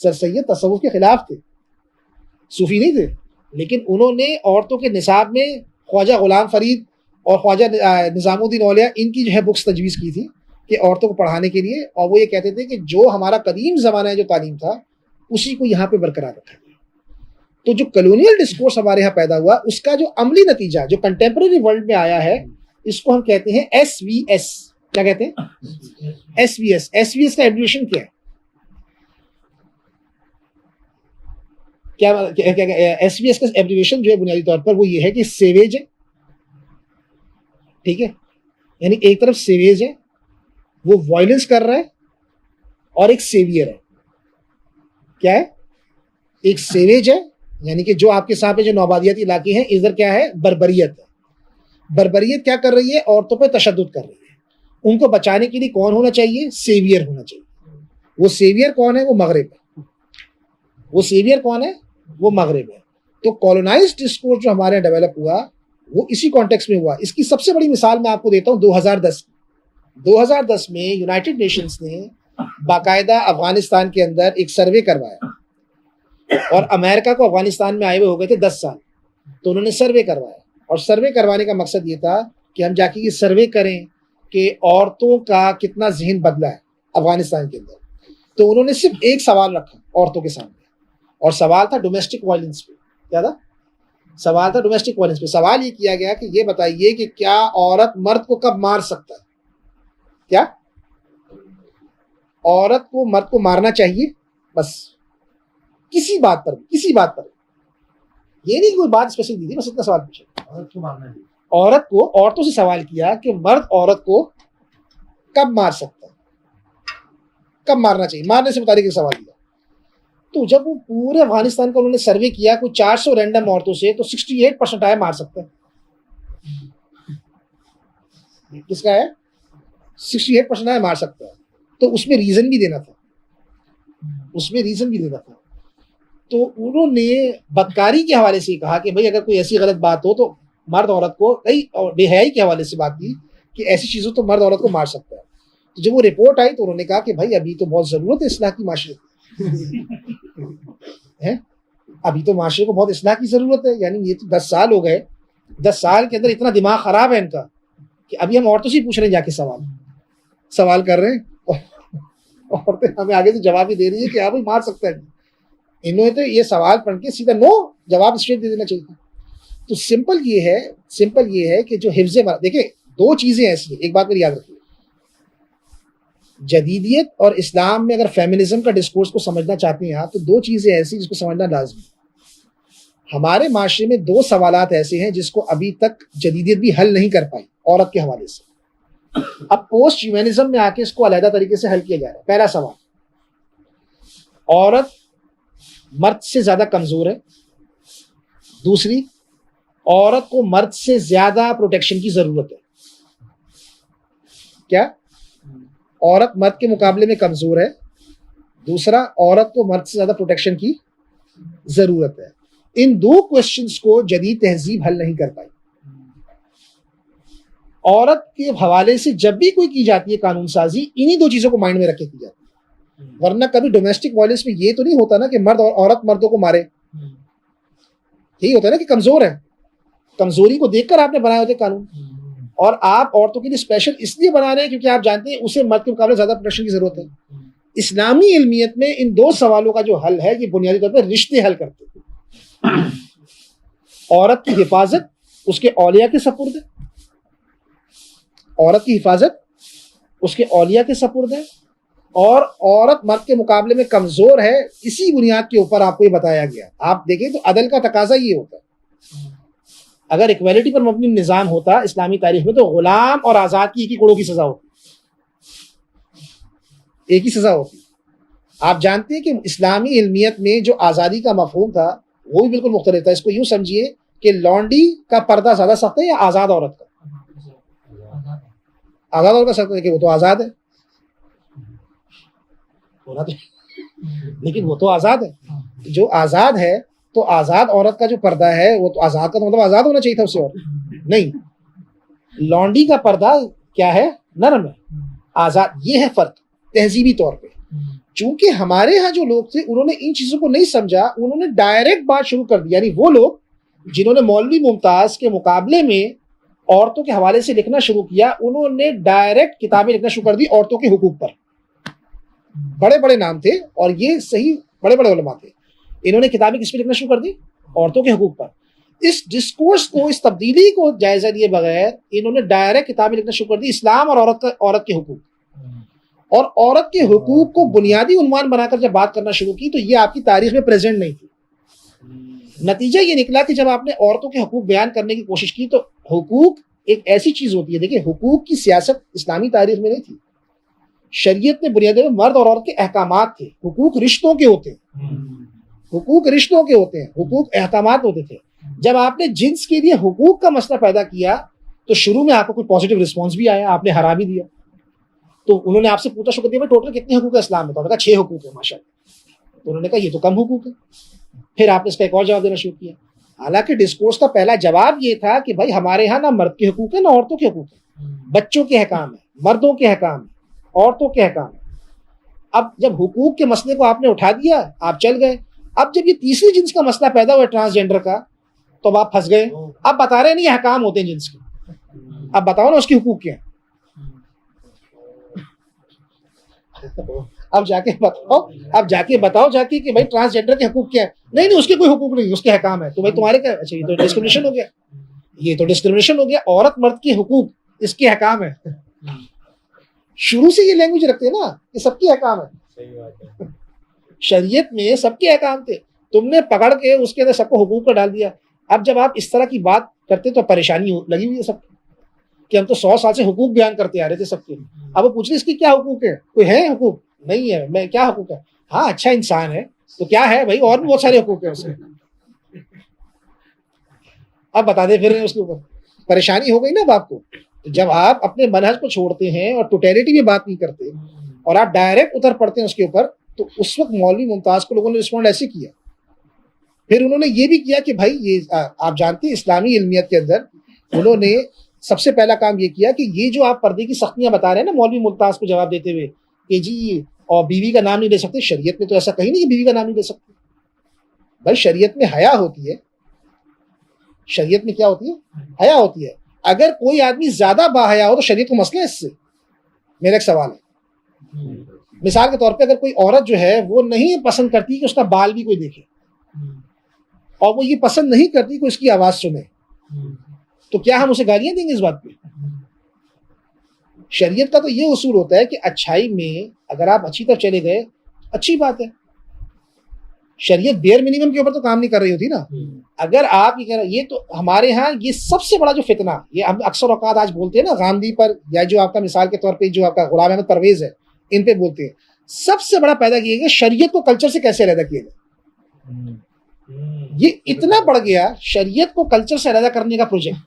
सर सैयद तसव्वुफ के खिलाफ थे, सूफी नहीं थे, लेकिन उन्होंने औरतों के निसाब में ख्वाजा गुलाम फरीद और ख्वाजा निज़ामुद्दीन औलिया इनकी जो है बुक्स तजवीज़ की थी कि औरतों को पढ़ाने के लिए। और वो ये कहते थे कि जो हमारा कदीम ज़माना है जो तालीम था, उसी को यहाँ पे बरकरार रखा गया। तो जो कॉलोनियल डिस्कोर्स हमारे यहाँ पैदा हुआ, उसका जो अमली नतीजा जो कंटेम्प्रेरी वर्ल्ड में आया है, इसको हम कहते हैं SVS। क्या कहते हैं? SVS। SVS का एब्रिविएशन क्या है? क्या SVS का एब्रिविएशन जो है बुनियादी तौर पर वो ये है कि सेवेज है, ठीक है, यानी एक तरफ सेवेज है, वो वायलेंस कर रहा है, और एक सेवियर है। क्या है? एक सेवेज है, यानी कि जो आपके साथ जो नौबादियाती इलाके हैं, इधर क्या है? बर्बरियत है। बर्बरियत क्या कर रही है? औरतों पर तशद्दुद कर रही है। उनको बचाने के लिए कौन होना चाहिए? सेवियर होना चाहिए। वो सेवियर कौन है? वो मगरिब है। वो सेवियर कौन है? वो मगरिब है। तो कॉलोनाइज्ड डिस्कोर्स जो हमारे यहाँ डेवलप हुआ, वो इसी कॉन्टेक्स्ट में हुआ। इसकी सबसे बड़ी मिसाल मैं आपको देता हूँ 2010 में यूनाइटेड नेशंस ने बाकायदा अफगानिस्तान के अंदर एक सर्वे करवाया, और अमेरिका को अफगानिस्तान में आए हुए हो गए थे 10 साल, तो उन्होंने सर्वे करवाया। और सर्वे करवाने का मकसद ये था कि हम जाके ये सर्वे करें कि औरतों का कितना जहन बदला है अफगानिस्तान के अंदर। तो उन्होंने सिर्फ एक सवाल रखा औरतों के सामने, और सवाल था डोमेस्टिक वायलेंस पे। क्या था? सवाल था डोमेस्टिक वायलेंस पे। सवाल ये किया गया कि ये बताइए कि क्या औरत मर्द को कब मार सकता है? क्या औरत को मर्द को मारना चाहिए? बस किसी बात पर, ये नहीं कोई बात स्पेसिफिक दी थी, बस इतना सवाल पूछा। औरत को मारना चाहिए, औरत को, औरतों से सवाल किया कि मर्द औरत को कब मार सकता है, कब मारना चाहिए, मारने से मुताबिक सवाल किया। तो जब वो पूरे अफगानिस्तान का उन्होंने सर्वे किया कुछ 400 रैंडम औरतों से, तो 68% आया मार सकता है। किसका है? 68% आया मार सकता है। तो उसमें रीजन भी देना था, तो उन्होंने बदकारी के हवाले से कहा कि भाई अगर कोई ऐसी गलत बात हो तो मर्द औरत को, कई बेहयाई के हवाले से बात की कि ऐसी चीज़ों तो मर्द औरत को मार सकता है। तो जब वो रिपोर्ट आई तो उन्होंने कहा कि भाई अभी तो बहुत ज़रूरत है इस्लाह की माशरे है, अभी तो माशरे को बहुत इस्लाह की ज़रूरत है। यानी ये तो 10 साल हो गए, 10 साल के अंदर इतना दिमाग ख़राब है इनका कि अभी हम औरतों से पूछ रहे हैं, जाके सवाल कर रहे हैं, औरतें हमें आगे से जवाब ही दे रही है कि हाँ भाई मार सकता है। इन्होंने तो ये सवाल पढ़ के सीधा नो जवाब स्ट्रेट दे देना चाहिए। तो सिंपल ये है कि जो हिफ्ज़ देखिए, दो चीज़ें ऐसी हैं, एक बात मेरी याद रखिए, जदीदियत और इस्लाम में अगर फेमिनिज्म का डिस्कोर्स को समझना चाहते हैं आप, तो दो चीज़ें ऐसी जिसको समझना लाजमी। हमारे माशरे में दो सवालात ऐसे हैं जिसको अभी तक जदीदियत भी हल नहीं कर पाई औरत के हवाले से। अब पोस्ट ह्यूमनिज्म में आके इसको अलहदा तरीके से हल किया जा रहा है। पहला सवाल, औरत मर्द से ज्यादा कमजोर है। दूसरी, औरत को मर्द से ज्यादा प्रोटेक्शन की जरूरत है। क्या? औरत मर्द के मुकाबले में कमजोर है। दूसरा, औरत को मर्द से ज्यादा प्रोटेक्शन की जरूरत है। इन दो क्वेश्चंस को जदीद तहजीब हल नहीं कर पाई। औरत के हवाले से जब भी कोई की जाती है कानून साजी, इन्हीं दो चीजों को माइंड में रख के की जाती है। वरना कभी डोमेस्टिक वायलेंस में ये तो नहीं होता ना कि मर्द और औरत मर्दों को मारे। यही होता है ना कि कमजोर है, कमजोरी को देखकर आपने बनाए होते कानून, और आप औरतों के लिए स्पेशल इसलिए बना रहे हैं क्योंकि आप जानते हैं उसे मर्द के मुकाबले ज्यादा प्रोटेक्शन की जरूरत है। इस्लामी इल्मियत में इन दो सवालों का जो हल है, ये बुनियादी तौर पर रिश्ते हल करते हैं। औरत की हिफाजत उसके औलिया के सपुर्द है, औरत की हिफाजत उसके औलिया के सपुर्द है, और औरत मर्द के मुकाबले में कमजोर है। इसी बुनियाद के ऊपर आपको ये बताया गया। आप देखें तो अदल का तकाजा ये होता है। अगर इक्वालिटी पर मबनी निज़ाम होता इस्लामी तारीख में, तो गुलाम और आज़ाद की एक ही कोड़ों की सजा होती, एक ही सजा होती। आप जानते हैं कि इस्लामी इल्मियत में जो आज़ादी का मफहूम था वो भी बिल्कुल मुख्तलिफ था। इसको यूं समझिए कि लौंडी का पर्दा ज्यादा सख्त है या आज़ाद औरत का? आज़ाद औरत का सख्त है कि वो तो आज़ाद है, लेकिन वो तो आज़ाद है। जो आज़ाद है, तो आज़ाद औरत का जो पर्दा है, वो तो आज़ाद का तो मतलब आज़ाद होना चाहिए था उससे, और नहीं। लौंडी का पर्दा क्या है? नरम है, आज़ाद। ये है फर्क तहजीबी तौर पे। चूंकि हमारे यहाँ जो लोग थे उन्होंने इन चीज़ों को नहीं समझा, उन्होंने डायरेक्ट बात शुरू कर दी। यानी वो लोग जिन्होंने मौलवी मुमताज़ के मुकाबले में औरतों के हवाले से लिखना शुरू किया, उन्होंने डायरेक्ट किताबें लिखना शुरू कर दी औरतों के हुकूक पर। बड़े बड़े नाम थे और ये सही बड़े बड़े उलमा थे। इन्होंने किताबें किस पे लिखना शुरू कर दी? औरतों के हुकूक पर। इस डिस्कोर्स को, इस तब्दीली को जायजा दिए बगैर इन्होंने डायरेक्ट किताबें लिखना शुरू कर दी, इस्लाम और औरत के हुकूक। और औरत के हुकूक को बुनियादी उन्वान बनाकर जब बात करना शुरू की, तो ये आपकी तारीख में प्रेजेंट नहीं थी। नतीजा ये निकला कि जब आपने औरतों के हुकूक बयान करने की कोशिश की, तो हुकूक एक ऐसी चीज होती है, देखिए हुकूक की सियासत इस्लामी तारीख में नहीं थी। शरीयत में बुनियादी में मर्द और औरत के अहकामात थे। हुकूक रिश्तों के होते हैं, हुकूक रिश्तों के होते हैं, हुकूक अहकामात होते थे। जब आपने जिन्स के लिए हुकूक का मसला पैदा किया, तो शुरू में आपको कोई पॉजिटिव रिस्पॉन्स भी आया, आपने हरा भी दिया। तो उन्होंने आपसे पूछा शुरू कर दिया, टोटल कितने हुकूक है इस्लाम में? तो उन्होंने कहा 6 हुकूक है माशाअल्लाह। तो उन्होंने कहा ये तो कम हुकूक है। फिर आपने इसका एक और जवाब देना शुरू किया। हालांकि डिस्कोर्स का पहला जवाब ये था कि भाई हमारे यहाँ ना मर्द के हुकूक है ना औरतों के हुकूक है, बच्चों के अहकाम है, मर्दों के अहकाम है, औरतों के अहकाम है। अब जब हुकूक के मसले को आपने उठा दिया, आप चल गए। अब जब ये तीसरी जिन्स का मसला पैदा हुआ ट्रांसजेंडर का, तो अब आप फंस गए। अब बता रहे नहीं अहकाम होते हैं जिन्स के, अब बताओ ना उसके हुकूक क्या है। अब जाके बताओ जाके कि भाई ट्रांसजेंडर के हुकूक क्या है। नहीं उसके कोई हुकूक नहीं, उसके अहकाम है। तो भाई तुम्हारे क्या? अच्छा, ये तो डिस्क्रिमिनेशन हो गया, ये तो डिस्क्रिमिनेशन हो गया। औरत मर्द के हुकूक, इसके अहकाम है। शुरू से ये लैंग्वेज रखते हैं ना कि सबके अहकाम है। सही बात है। शरीयत में सबके अहकाम थे, तुमने पकड़ के उसके अंदर सबको हुकूक का डाल दिया। अब जब आप इस तरह की बात करते तो परेशानी लगी हुई है सबकी कि हम तो 100 साल से हुकूक बयान करते आ रहे थे सबके। अब वो पूछ रहे इसकी क्या हुकूक है? कोई है हुकूक? नहीं है। मैं क्या हुकूक है? हाँ अच्छा इंसान है तो क्या है भाई, और भी बहुत सारे हुकूक है उसके। अब बता दे फिर उसके ऊपर परेशानी हो गई ना बाप को। तो जब आप अपने मनहज को छोड़ते हैं और टोटलिटी में बात नहीं करते और आप डायरेक्ट उतर पड़ते हैं उसके ऊपर, तो उस वक्त मौलवी मुमताज को लोगों ने रिस्पॉन्ड ऐसे किया फिर उन्होंने ये भी किया कि भाई ये आप जानते हैं इस्लामी इल्मियत के अंदर उन्होंने सबसे पहला काम ये किया कि ये जो आप पर्दे की सख्तियां बता रहे हैं ना मौलवी मुल्ताज को जवाब देते हुए कि जी और बीवी का नाम नहीं ले सकते, शरीयत में तो ऐसा कहीं नहीं कि बीवी का नाम नहीं ले सकते। भाई शरीयत में हया होती है, शरीयत में क्या होती है, हया होती है। अगर कोई आदमी ज्यादा बाहया हो तो शरीयत को मसला है इससे? मेरा एक सवाल है। मिसाल के तौर पे अगर कोई औरत जो है वो नहीं पसंद करती कि उसका बाल भी कोई देखे, और वो ये पसंद नहीं करती कि उसकी आवाज सुने, तो क्या हम उसे गालियां देंगे इस बात पे? शरीयत का तो ये उसूल होता है कि अच्छाई में अगर आप अच्छी तरफ चले गए अच्छी बात है। शरीयत बेयर मिनिमम के ऊपर तो काम नहीं कर रही होती ना। अगर आप ये कह रहे, ये तो हमारे यहाँ ये सबसे बड़ा जो फितना, ये हम अक्सर औकात आज बोलते हैं ना गांधी पर, या जो आपका मिसाल के तौर पे जो आपका गुलाम अहमद परवेज है, इन पे बोलते हैं, सबसे बड़ा पैदा किया गया शरीयत को कल्चर से कैसे अलग किया गया। ये इतना बढ़ गया शरीयत को कल्चर से अलग करने का प्रोजेक्ट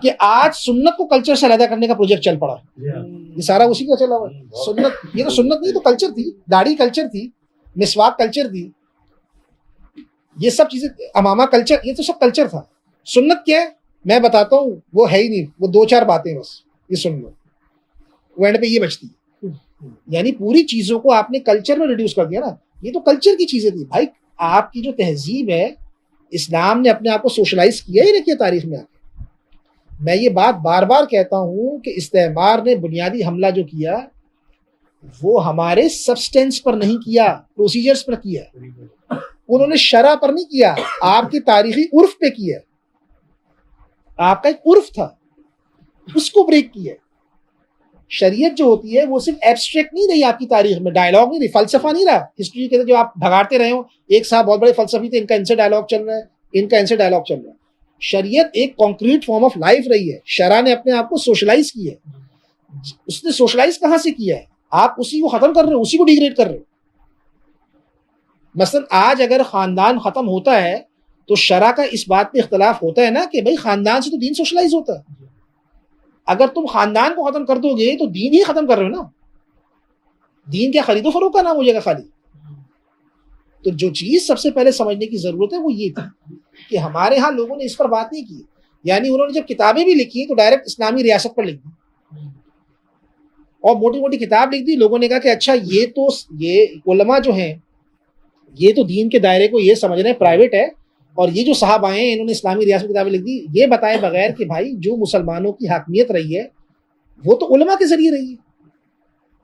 कि आज सुन्नत को कल्चर से अलग करने का प्रोजेक्ट चल पड़ा। ये सारा उसी का चला हुआ। सुन्नत, ये तो सुन्नत नहीं तो कल्चर थी, दाढ़ी कल्चर थी, मिसवाक कल्चर थी, ये सब चीजें, अमामा कल्चर, ये तो सब कल्चर था। सुन्नत क्या है मैं बताता हूँ, वो है ही नहीं, वो 2-4 बातें बस, ये सुन लो, वो एंड पे ये बचती है। यानी पूरी चीजों को आपने कल्चर में रिड्यूस कर दिया ना। ये तो कल्चर की चीजें थी भाई। आपकी जो तहजीब है, इस्लाम ने अपने आप को सोशलाइज किया ही नहीं किया तारीख में आके। मैं ये बात बार बार कहता हूं कि इस्तेमार ने बुनियादी हमला जो किया वो हमारे सब्सटेंस पर नहीं किया, प्रोसीजर्स पर किया। उन्होंने शरा पर नहीं किया, आपकी तारीखी उर्फ पे किया। आपका एक उर्फ था, उसको ब्रेक किया। शरीयत जो होती है वो सिर्फ एब्स्ट्रैक्ट नहीं रही आपकी तारीख में, डायलॉग नहीं रही, फलसफा नहीं रहा। हिस्ट्री के जो आप भगाते रहे हो, एक साहब बहुत बड़े फलसफी थे, इनका इनसे डायलॉग चल रहा है, इनका इनसे डायलॉग चल रहा है। शरीयत एक कॉन्क्रीट फॉर्म ऑफ लाइफ रही है। शरा ने अपने आप को सोशलाइज किया है। उसने सोशलाइज कहां से किया है? आप उसी को खत्म कर रहे हो, उसी को डिग्रेड कर रहे हो। मसलन आज अगर खानदान खत्म होता है तो शरा का इस बात पे इख्तलाफ होता है ना कि भाई खानदान से तो दीन सोशलाइज होता है। अगर तुम खानदान को खत्म कर दोगे तो दीन ही खत्म कर रहे हो ना। दीन क्या खरीदो फरोख्त का नाम हो जाएगा खाली? तो जो चीज सबसे पहले समझने की जरूरत है वो ये थी कि हमारे यहाँ लोगों ने इस पर बात नहीं की। यानी उन्होंने जब किताबें भी लिखी तो डायरेक्ट इस्लामी रियासत पर लिख दी और मोटी मोटी किताब लिख दी। लोगों ने कहा कि अच्छा ये उलमा जो हैं ये तो दीन के दायरे को ये समझ रहे हैं प्राइवेट है, और ये जो साहब आए हैं इन्होंने इस्लामी रियासत की किताबें लिख दी, ये बताए बगैर कि भाई जो मुसलमानों की हाकमियत रही है वो तो उलमा के जरिए रही है।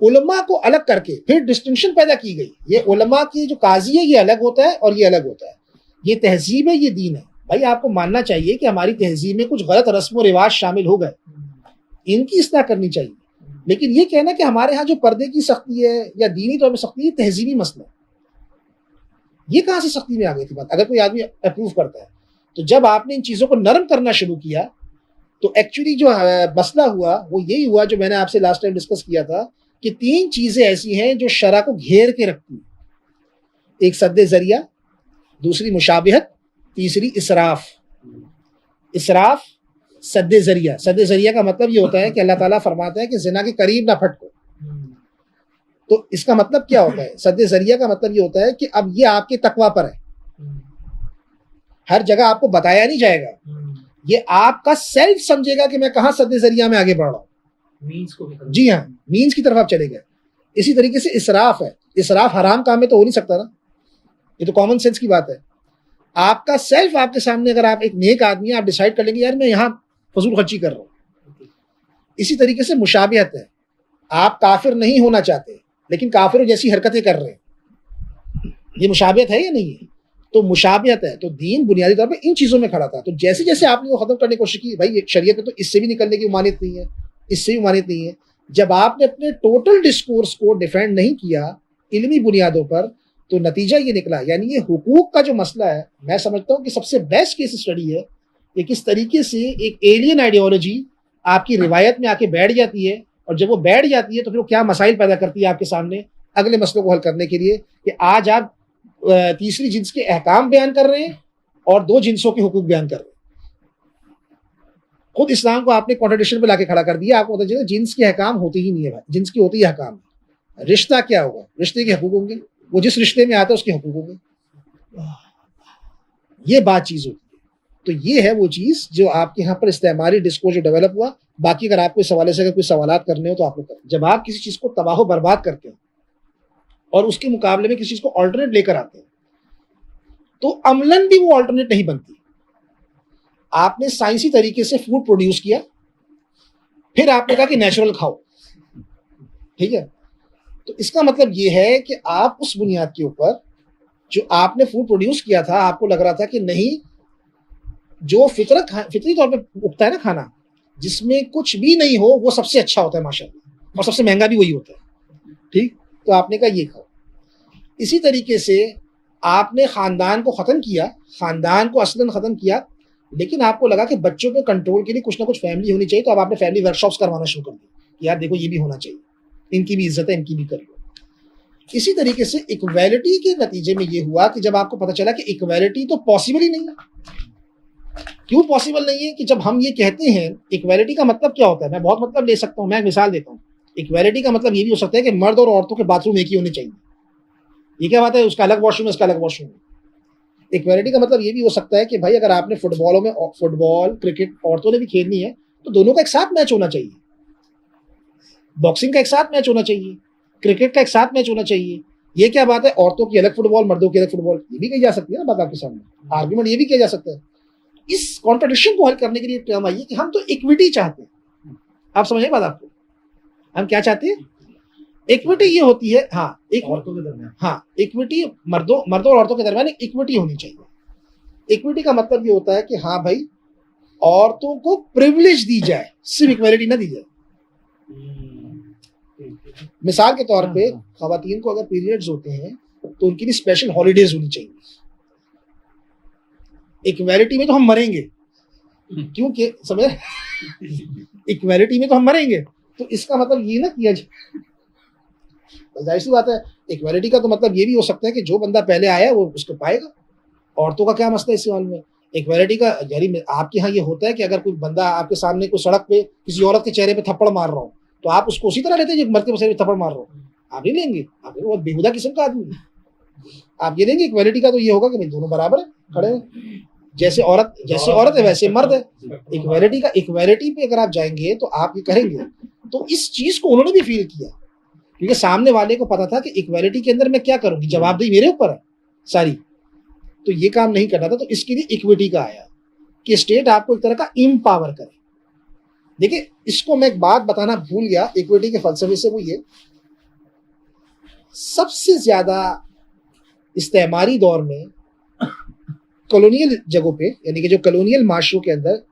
उलमा को अलग करके फिर डिस्टिंक्शन पैदा की गई। ये उलमा की जो काजी है ये अलग होता है और ये अलग होता है। ये तहजीब है, ये दीन है। भाई आपको मानना चाहिए कि हमारी तहजीब में कुछ गलत रस्म व रिवाज शामिल हो गए, इनकी इस्लाह करनी चाहिए। लेकिन ये कहना कि हमारे यहाँ जो पर्दे की सख्ती है या दीनी तौर पर सख्ती है तहजीबी मसला, ये कहाँ से सख्ती में आ गई थी बात? अगर कोई आदमी अप्रूव करता है तो जब आपने इन चीज़ों को नरम करना शुरू किया तो एक्चुअली जो मसला हुआ वो यही हुआ जो मैंने आपसे लास्ट टाइम डिस्कस किया था कि 3 चीज़ें ऐसी हैं जो शरा को घेर के रखती हैं। एक सद्दे ज़रिया, दूसरी मुशाबिहत, तीसरी इसराफ। इसराफ, सद्दे ज़रिया। सद्दे ज़रिया का मतलब ये होता है कि अल्लाह ताला फरमाता है कि ज़िना के करीब ना फटको। तो इसका मतलब क्या होता है? सद्दे ज़रिया का मतलब ये होता है कि अब ये आपके तकवा पर है, हर जगह आपको बताया नहीं जाएगा, ये आपका सेल्फ समझेगा कि मैं कहाँ सद्दे ज़रिया में आगे बढ़ रहा हूँ। मीन्स को भी, जी हाँ, मीन्स की तरफ आप चले गए। इसी तरीके से इसराफ है। इसराफ हराम काम में तो हो नहीं सकता ना, ये तो कॉमन सेंस की बात है। आपका सेल्फ आपके सामने, अगर आप एक नेक आदमी हैं, आप डिसाइड कर लेंगे यार मैं यहाँ फजूल खर्ची कर रहा हूँ। इसी तरीके से मुशाबिहत है। आप काफिर नहीं होना चाहते लेकिन काफिरों जैसी हरकतें कर रहे हैं, ये मुशाबिहत है या नहीं है? तो मुशाबिहत है। तो दीन बुनियादी तौर पे इन चीज़ों में खड़ा था। तो जैसे जैसे आपने वो ख़त्म करने की कोशिश की, भाई शरीयत में तो इससे भी निकलने की उमानियत नहीं है, इससे भी उमानियत नहीं है। जब आपने अपने टोटल डिस्कोर्स को डिफेंड नहीं किया इल्मी बुनियादों पर तो नतीजा ये निकला। यानी ये हुकूक का जो मसला है, मैं समझता हूँ कि सबसे बेस्ट केस स्टडी है कि किस तरीके से एक एलियन आइडियोलॉजी आपकी रिवायत में आके बैठ जाती है, और जब वो बैठ जाती है तो फिर वो क्या मसाइल पैदा करती है आपके सामने अगले मसलों को हल करने के लिए। कि आज आप तीसरी जिन्स के अहकाम बयान कर रहे हैं और 2 जिन्सों के हुकूक बयान कर रहे हैं। खुद इस्लाम को आपने कॉन्ट्रडिक्शन पे लाके खड़ा कर दिया। आपको पता चला जिन्स के अहकाम होते ही नहीं है भाई, जिन्स की होती है अहकाम। रिश्ता क्या होगा? रिश्ते के हकूक होंगे, वो जिस रिश्ते में आता है उसके हकूक होंगे। ये बात चीज होती है। तो ये है वो चीज जो आपके यहाँ पर इस्तेमारी डिस्कोर्स जो डेवलप हुआ। बाकी अगर आपको इस हवाले से अगर कोई सवालात करने हो तो आप लोग करें। जब आप किसी चीज को तबाह बर्बाद करते हो और उसके मुकाबले में किसी चीज को ऑल्टरनेट लेकर आते हैं, तो अमलन भी वो ऑल्टरनेट नहीं बनती। आपने साइंसी तरीके से फूड प्रोड्यूस किया, फिर आपने कहा कि नेचुरल खाओ, ठीक है। तो इसका मतलब ये है कि आप उस बुनियाद के ऊपर जो आपने फूड प्रोड्यूस किया था, आपको लग रहा था कि नहीं, जो फितरी तौर पे उगता है ना खाना, जिसमें कुछ भी नहीं हो वो सबसे अच्छा होता है माशाल्लाह, और सबसे महंगा भी वही होता है, ठीक। तो आपने कहा ये खाओ। इसी तरीके से आपने खानदान को ख़त्म किया, खानदान को असलन ख़त्म किया, लेकिन आपको लगा कि बच्चों पे कंट्रोल के लिए कुछ ना कुछ फैमिली होनी चाहिए। तो अब आपने फैमिली वर्कशॉप्स करवाना शुरू कर दी, यार देखो ये भी होना चाहिए, इनकी भी इज्जत है, इनकी भी कर लो। इसी तरीके से इक्वालिटी के नतीजे में ये हुआ कि जब आपको पता चला कि इक्वालिटी तो पॉसिबल ही नहीं है। क्यों पॉसिबल नहीं है? कि जब हम ये कहते हैं इक्वालिटी का मतलब क्या होता है, मैं बहुत मतलब ले सकता हूँ, मैं एक मिसाल देता हूँ। इक्वालिटी का मतलब ये भी हो सकता है कि मर्द और औरतों के बाथरूम एक ही होने चाहिए। ये क्या बात है, उसका अलग वॉशरूम है, उसका अलग वॉशरूम है। इक्वालिटी का मतलब ये भी हो सकता है कि भाई अगर आपने फुटबॉल क्रिकेट औरतों ने भी खेलनी है तो दोनों का एक साथ मैच होना चाहिए, बॉक्सिंग का एक साथ मैच होना चाहिए, क्रिकेट का एक साथ मैच होना चाहिए। ये क्या बात है, औरतों की अलग फुटबॉल, मर्दों की अलग फुटबॉल, ये भी कही जा सकती है ना बात आपके सामने, आर्ग्यूमेंट ये भी किया जा सकता है। इस कॉन्ट्रडिक्शन को हल करने के लिए टर्म आई है कि हम तो इक्विटी चाहते हैं। आप समझे बात आपको, हम क्या चाहते हैं? इक्विटी ये होती है, हाँ, औरतों के दरमियान, हाँ, इक्विटी मर्दों और औरतों के दरमियान इक्विटी होनी चाहिए। इक्विटी का मतलब ये होता है कि हाँ भाई, औरतों को प्रिविलेज दी जाए, सिर्फ इक्वालिटी ना दी जाए। मिसाल के तौर पे खवातीन को अगर पीरियड्स होते हैं तो उनके लिए स्पेशल हॉलीडेज होनी चाहिए। इक्वालिटी में तो हम मरेंगे, क्योंकि समझे, इक्वालिटी में तो हम मरेंगे, तो इसका मतलब ये ना किया जाए। जाहिर सी बात है, इक्वालिटी का तो मतलब ये भी हो सकता है कि जो बंदा पहले आया है वो उसको पाएगा। औरतों का क्या मसला है इस सवाल में? इक्वालिटी का यानी आपके यहाँ ये होता है कि अगर कोई बंदा आपके सामने कोई सड़क पे किसी औरत के चेहरे पे थप्पड़ मार रहा हो तो आप उसको उसी तरह लेते हैं जो मर्द के चेहरे पे थप्पड़ मार रहा हो? आप नहीं लेंगे, आप बहुत बेहुदा किस्म का आदमी है। आप ये लेंगे इक्वालिटी का तो ये होगा कि भाई दोनों बराबर है, खड़े हैं, जैसे औरत है वैसे मर्द है। इक्वालिटी पे अगर आप जाएंगे तो आप ये करेंगे। तो इस चीज को उन्होंने भी फील किया, क्योंकि सामने वाले को पता था कि इक्वालिटी के अंदर मैं क्या करूंगी, जवाबदेही मेरे ऊपर है सारी, तो ये काम नहीं करना था। तो इसके लिए इक्विटी का आया कि स्टेट आपको एक तरह का एम्पावर करे। देखिए, इसको मैं एक बात बताना भूल गया इक्विटी के फलसफे से, वो ये सबसे ज्यादा इस्तेमारी दौर में कॉलोनियल जगहों पे, यानी कि जो कॉलोनियल माशरों के अंदर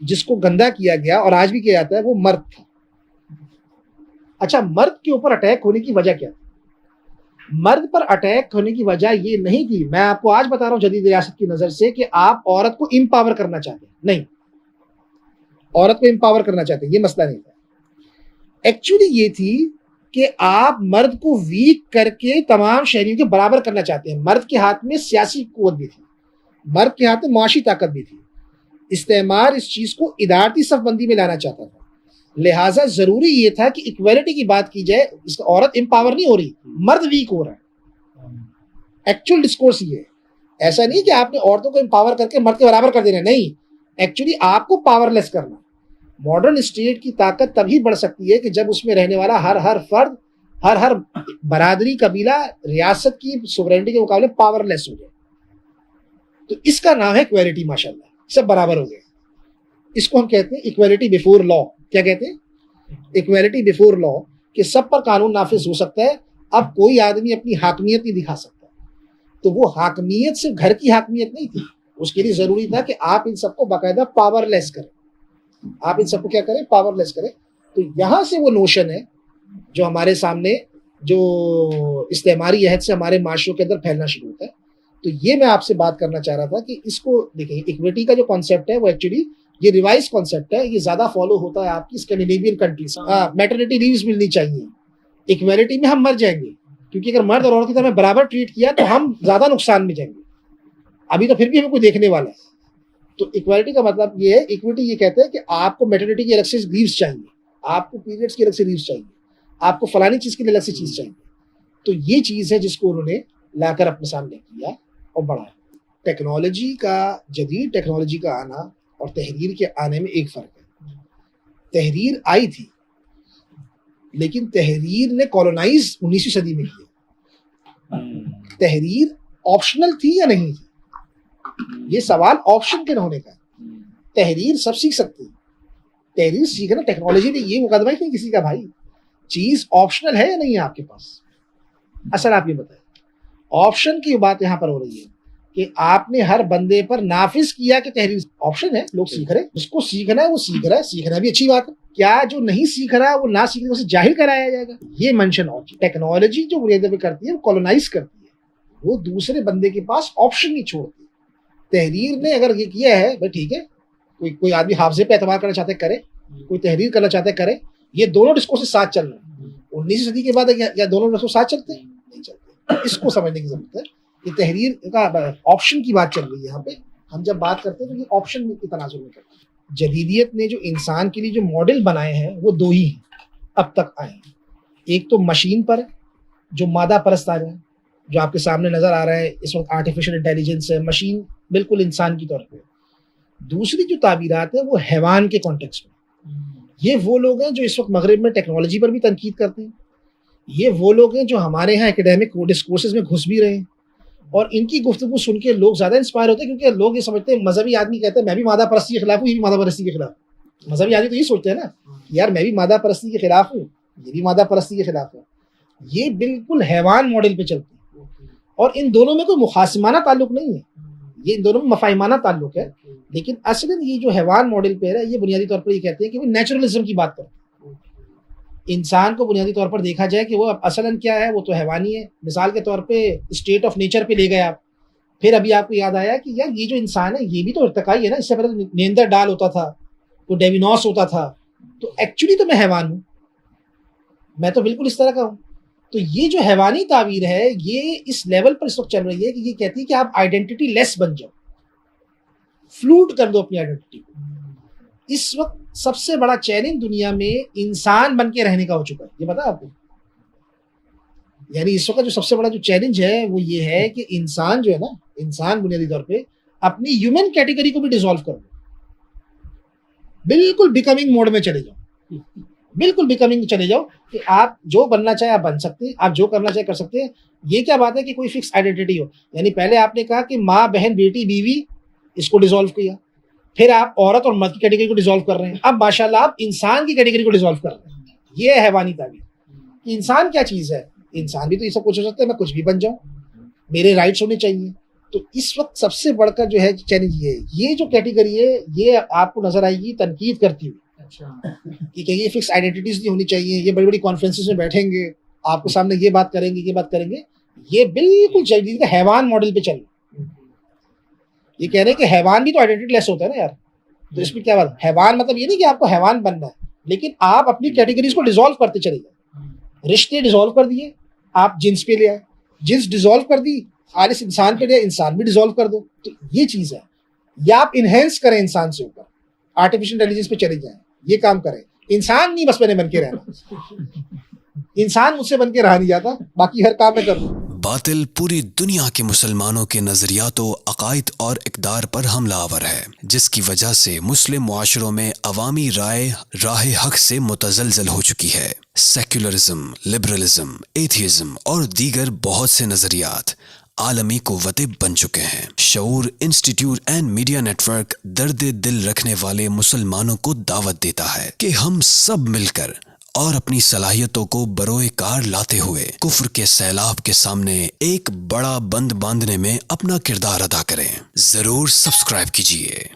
जिसको गंदा किया गया और आज भी किया जाता है, वो मर्द था। अच्छा, मर्द के ऊपर अटैक होने की वजह क्या थी? मर्द पर अटैक होने की वजह ये नहीं थी, मैं आपको आज बता रहा हूं जदीद रियासत की नजर से, कि आप औरत को एम्पावर करना चाहते हैं। नहीं, औरत को एम्पावर करना चाहते हैं, ये मसला नहीं था। एक्चुअली ये थी कि आप मर्द को वीक करके तमाम शहरियों के बराबर करना चाहते हैं। मर्द के हाथ में सियासी कुव्वत भी थी, मर्द के हाथ में मुआशी ताकत भी थी। इस्तेमार इस चीज को इदारती सफबंदी में लाना चाहता था, लिहाजा जरूरी ये था कि इक्वालिटी की बात की जाए। इसका औरत एम्पावर नहीं हो रही, मर्द वीक हो रहा है। एक्चुअल डिस्कोर्स ये है, ऐसा नहीं कि आपने औरतों को एम्पावर करके मर्द के बराबर कर देना, नहीं, एक्चुअली आपको पावरलेस करना। मॉडर्न स्टेट की ताकत तभी बढ़ सकती है कि जब उसमें रहने वाला हर फर्द, हर बरादरी, कबीला, रियासत की सोवरेनिटी के मुकाबले पावरलेस हो जाए। तो इसका नाम है इक्वालिटी। माशाल्लाह, सब बराबर हो गए। इसको हम कहते हैं इक्वालिटी बिफोर लॉ। क्या कहते हैं? इक्वालिटी बिफोर लॉ, कि सब पर कानून नाफिज हो सकता है। अब कोई आदमी अपनी हाकमियत नहीं दिखा सकता। तो वो हाकमियत सिर्फ घर की हाकमियत नहीं थी, उसके लिए जरूरी था कि आप इन सबको बाकायदा पावरलेस करें। आप इन सबको क्या करें? पावरलेस करें। तो यहां से वो नोशन है जो हमारे सामने, जो इस्तेमारी अहद से हमारे माशरों के अंदर फैलना शुरू होता है। तो ये मैं आपसे बात करना चाह रहा था कि इसको देखिए, इक्विटी का जो कॉन्सेप्ट है वो एक्चुअली ये रिवाइज कॉन्सेप्ट है, ये ज्यादा फॉलो होता है आपकी स्कैंडिनेवियन कंट्रीज। मैटरनिटी लीव्स मिलनी चाहिए। इक्वालिटी में हम मर जाएंगे, क्योंकि अगर मर्द और औरत की तरह बराबर ट्रीट किया तो हम ज्यादा नुकसान में जाएंगे। अभी तो फिर भी हमें कोई देखने वाला है। तो इक्वालिटी का मतलब ये है, इक्विटी ये कहते हैं कि आपको मैटरनिटी की अलग से लीव्स चाहिए, आपको पीरियड्स की अलग से लीव्स चाहिए, आपको फलानी चीज के लिए अलग से चीज चाहिए। तो ये चीज है जिसको उन्होंने लाकर अपने सामने किया और बढ़ाया। टेक्नोलॉजी का, जदीद टेक्नोलॉजी का आना और तहरीर के आने में एक फ़र्क है। तहरीर आई थी, लेकिन तहरीर ने कॉलोनाइज 19वीं सदी में किया। तहरीर ऑप्शनल थी या नहीं थी, ये सवाल ऑप्शन के होने का है। तहरीर सब सीख सकते हैं, तहरीर सीखना टेक्नोलॉजी में ये मुकदमा ही नहीं किसी का भाई। चीज ऑप्शनल है या नहीं है आपके पास? असल आप ये बताएं, ऑप्शन की बात यहाँ पर हो रही है कि आपने हर बंदे पर नाफिज किया कि तहरीर ऑप्शन है, लोग सीख रहे हैं, उसको सीखना है वो सीख रहा है, सीखना भी अच्छी बात है। क्या जो नहीं सीख रहा है वो ना सीखने उसे जाहिर कराया जाएगा? ये मेंशन और टेक्नोलॉजी जो बुनियादी पे करती है वो कॉलोनाइज करती है, वो दूसरे बंदे के पास ऑप्शन नहीं छोड़ती। तहरीर ने अगर ये किया है भाई ठीक है, कोई आदमी हाफजे पे एतबार करना चाहते करे, कोई तहरीर करना चाहते करे, ये दोनों डिस्कोर्स साथ चल रहे हैं। 19वीं सदी के बाद क्या दोनों डिस्कोर्स साथ चलते हैं? नहीं चलते। इसको समझने की जरूरत है कि तहरीर का ऑप्शन की बात चल रही है। यहाँ पे हम जब बात करते हैं तो ये ऑप्शन के तनाजुर में करते हैं। जदीदियत ने जो इंसान के लिए जो मॉडल बनाए हैं वो दो ही हैं अब तक आए हैं। एक तो मशीन पर जो मादा परस्त आ रहा है, जो आपके सामने नजर आ रहा है इस वक्त, आर्टिफिशियल इंटेलिजेंस है, मशीन बिल्कुल इंसान की तौर पे। दूसरी जो ताबीरात है वो हैवान के कॉन्टेक्स्ट में। ये वो लोग हैं जो इस वक्त मगरिब में टेक्नोलॉजी पर भी तनकीद करते हैं। ये वो लोग हैं जो हमारे यहाँ एकेडमिक डिस्कोर्सेज में घुस भी रहे हैं, और इनकी गुफ्तगू सुन के लोग ज़्यादा इंस्पायर होते हैं, क्योंकि लोग ये समझते हैं, मजहबी आदमी कहते हैं मैं भी मादा परस्ती के खिलाफ हूँ, ये भी मादा परस्ती के खिलाफ। मजहबी आदमी तो ये सोचते हैं ना, यार मैं भी मादा परस्ती के खिलाफ हूँ, ये भी मादा परस्ती के खिलाफ है। ये बिल्कुल हैवान मॉडल पे चलते हैं, और इन दोनों में कोई मुखासिमाना ताल्लुक नहीं है, ये इन दोनों में मफाहिमाना ताल्लुक है। लेकिन असलन ये जो हैवान मॉडल पे है, ये बुनियादी तौर पर ये कहते हैं कि वो नेचुरलिज्म की बात करते हैं। इंसान को बुनियादी तौर पर देखा जाए कि वो असलन क्या है, वो तो हैवानी है। मिसाल के तौर पे स्टेट ऑफ नेचर पे ले गए आप, फिर अभी आपको याद आया कि यार ये जो इंसान है ये भी तो इर्तिकाई है ना, इससे पहले नेंदरडाल होता था, तो डेविनॉस होता था, तो एक्चुअली तो मैं हैवान हूँ, मैं तो बिल्कुल इस तरह का हूँ। तो ये जो हैवानी ताबीर है ये इस लेवल पर इस वक्त चल रही है कि ये कहती है कि आप आइडेंटिटी लेस बन जाओ, फ्लूट कर दो अपनी आइडेंटिटी को। इस वक्त सबसे बड़ा चैलेंज दुनिया में इंसान बन के रहने का हो चुका है, ये पता है आपको? यानी इस वक्त जो सबसे बड़ा जो चैलेंज है वो ये है कि इंसान जो है ना, इंसान बुनियादी तौर पे अपनी ह्यूमन कैटेगरी को भी डिसॉल्व कर दो, बिल्कुल बिकमिंग मोड में चले जाओ, बिल्कुल बिकमिंग चले जाओ कि आप जो बनना चाहे आप बन सकते हैं, आप जो करना चाहे कर सकते हैं। ये क्या बात है कि कोई फिक्स आइडेंटिटी हो? यानी पहले आपने कहा कि माँ, बहन, बेटी, बीवी, इसको डिसॉल्व किया, फिर आप औरत और मर्द की कैटेगरी को डिसॉल्व कर रहे हैं, अब माशाल्लाह आप इंसान की कैटेगरी को डिसॉल्व कर रहे हैं। ये है हैवानी ताबीर कि इंसान क्या चीज़ है। इंसान भी तो ये सब कुछ हो सकता है, मैं कुछ भी बन जाऊँ, मेरे राइट्स होने चाहिए। तो इस वक्त सबसे बढ़कर जो है चैलेंज ये है, ये जो कैटेगरी है ये आपको नजर आएगी तनकीद करती हुई। अच्छा, कि ये फिक्स आइडेंटिटीज नहीं होनी चाहिए, ये बड़ी बड़ी कॉन्फ्रेंसेस में बैठेंगे, आपके सामने ये बात करेंगे, ये बात करेंगे। ये बिल्कुल जदीद का हैवान मॉडल पे चल रहा है। ये कह रहे हैं कि हैवान भी तो आइडेंटिटी लेस होता है ना यार, तो इसमें क्या बात? हैवान मतलब ये नहीं कि आपको हैवान बनना है, लेकिन आप अपनी कैटेगरीज को डिसॉल्व करते चले गए। रिश्ते डिसॉल्व कर दिए, आप जिन्स पे ले आए, जिन्स डिसॉल्व कर दी, खालिस इंसान पे ले आए, इंसान भी डिसॉल्व कर दो। तो ये चीज़ है, या आप इनहेंस करें इंसान से ऊपर, आर्टिफिशियल इंटेलिजेंस पे चले जाएं, ये काम करें। इंसान नहीं बस मैंने बन के रहना, इंसान मुझसे बन के रहा नहीं जाता, बाकी हर काम में कर लूँ। बातिल पूरी दुनिया के मुसलमानों के नजरियातों, अकायद और इक़दार पर हमलावर है, जिसकी वजह से मुस्लिम मुआशरों में अवामी राय राह हक से मुतज़लज़ल हो चुकी है। सेक्युलरिज्म, लिबरलिज्म, एथियज़म और दीगर बहुत से नजरियात आलमी कुव्वतें बन चुके हैं। शऊर इंस्टीट्यूट एंड मीडिया नेटवर्क दर्द दिल रखने वाले मुसलमानों को दावत देता है कि हम सब मिलकर और अपनी सलाहियतों को बरोए कार लाते हुए कुफ्र के सैलाब के सामने एक बड़ा बंद बांधने में अपना किरदार अदा करें। जरूर सब्सक्राइब कीजिए।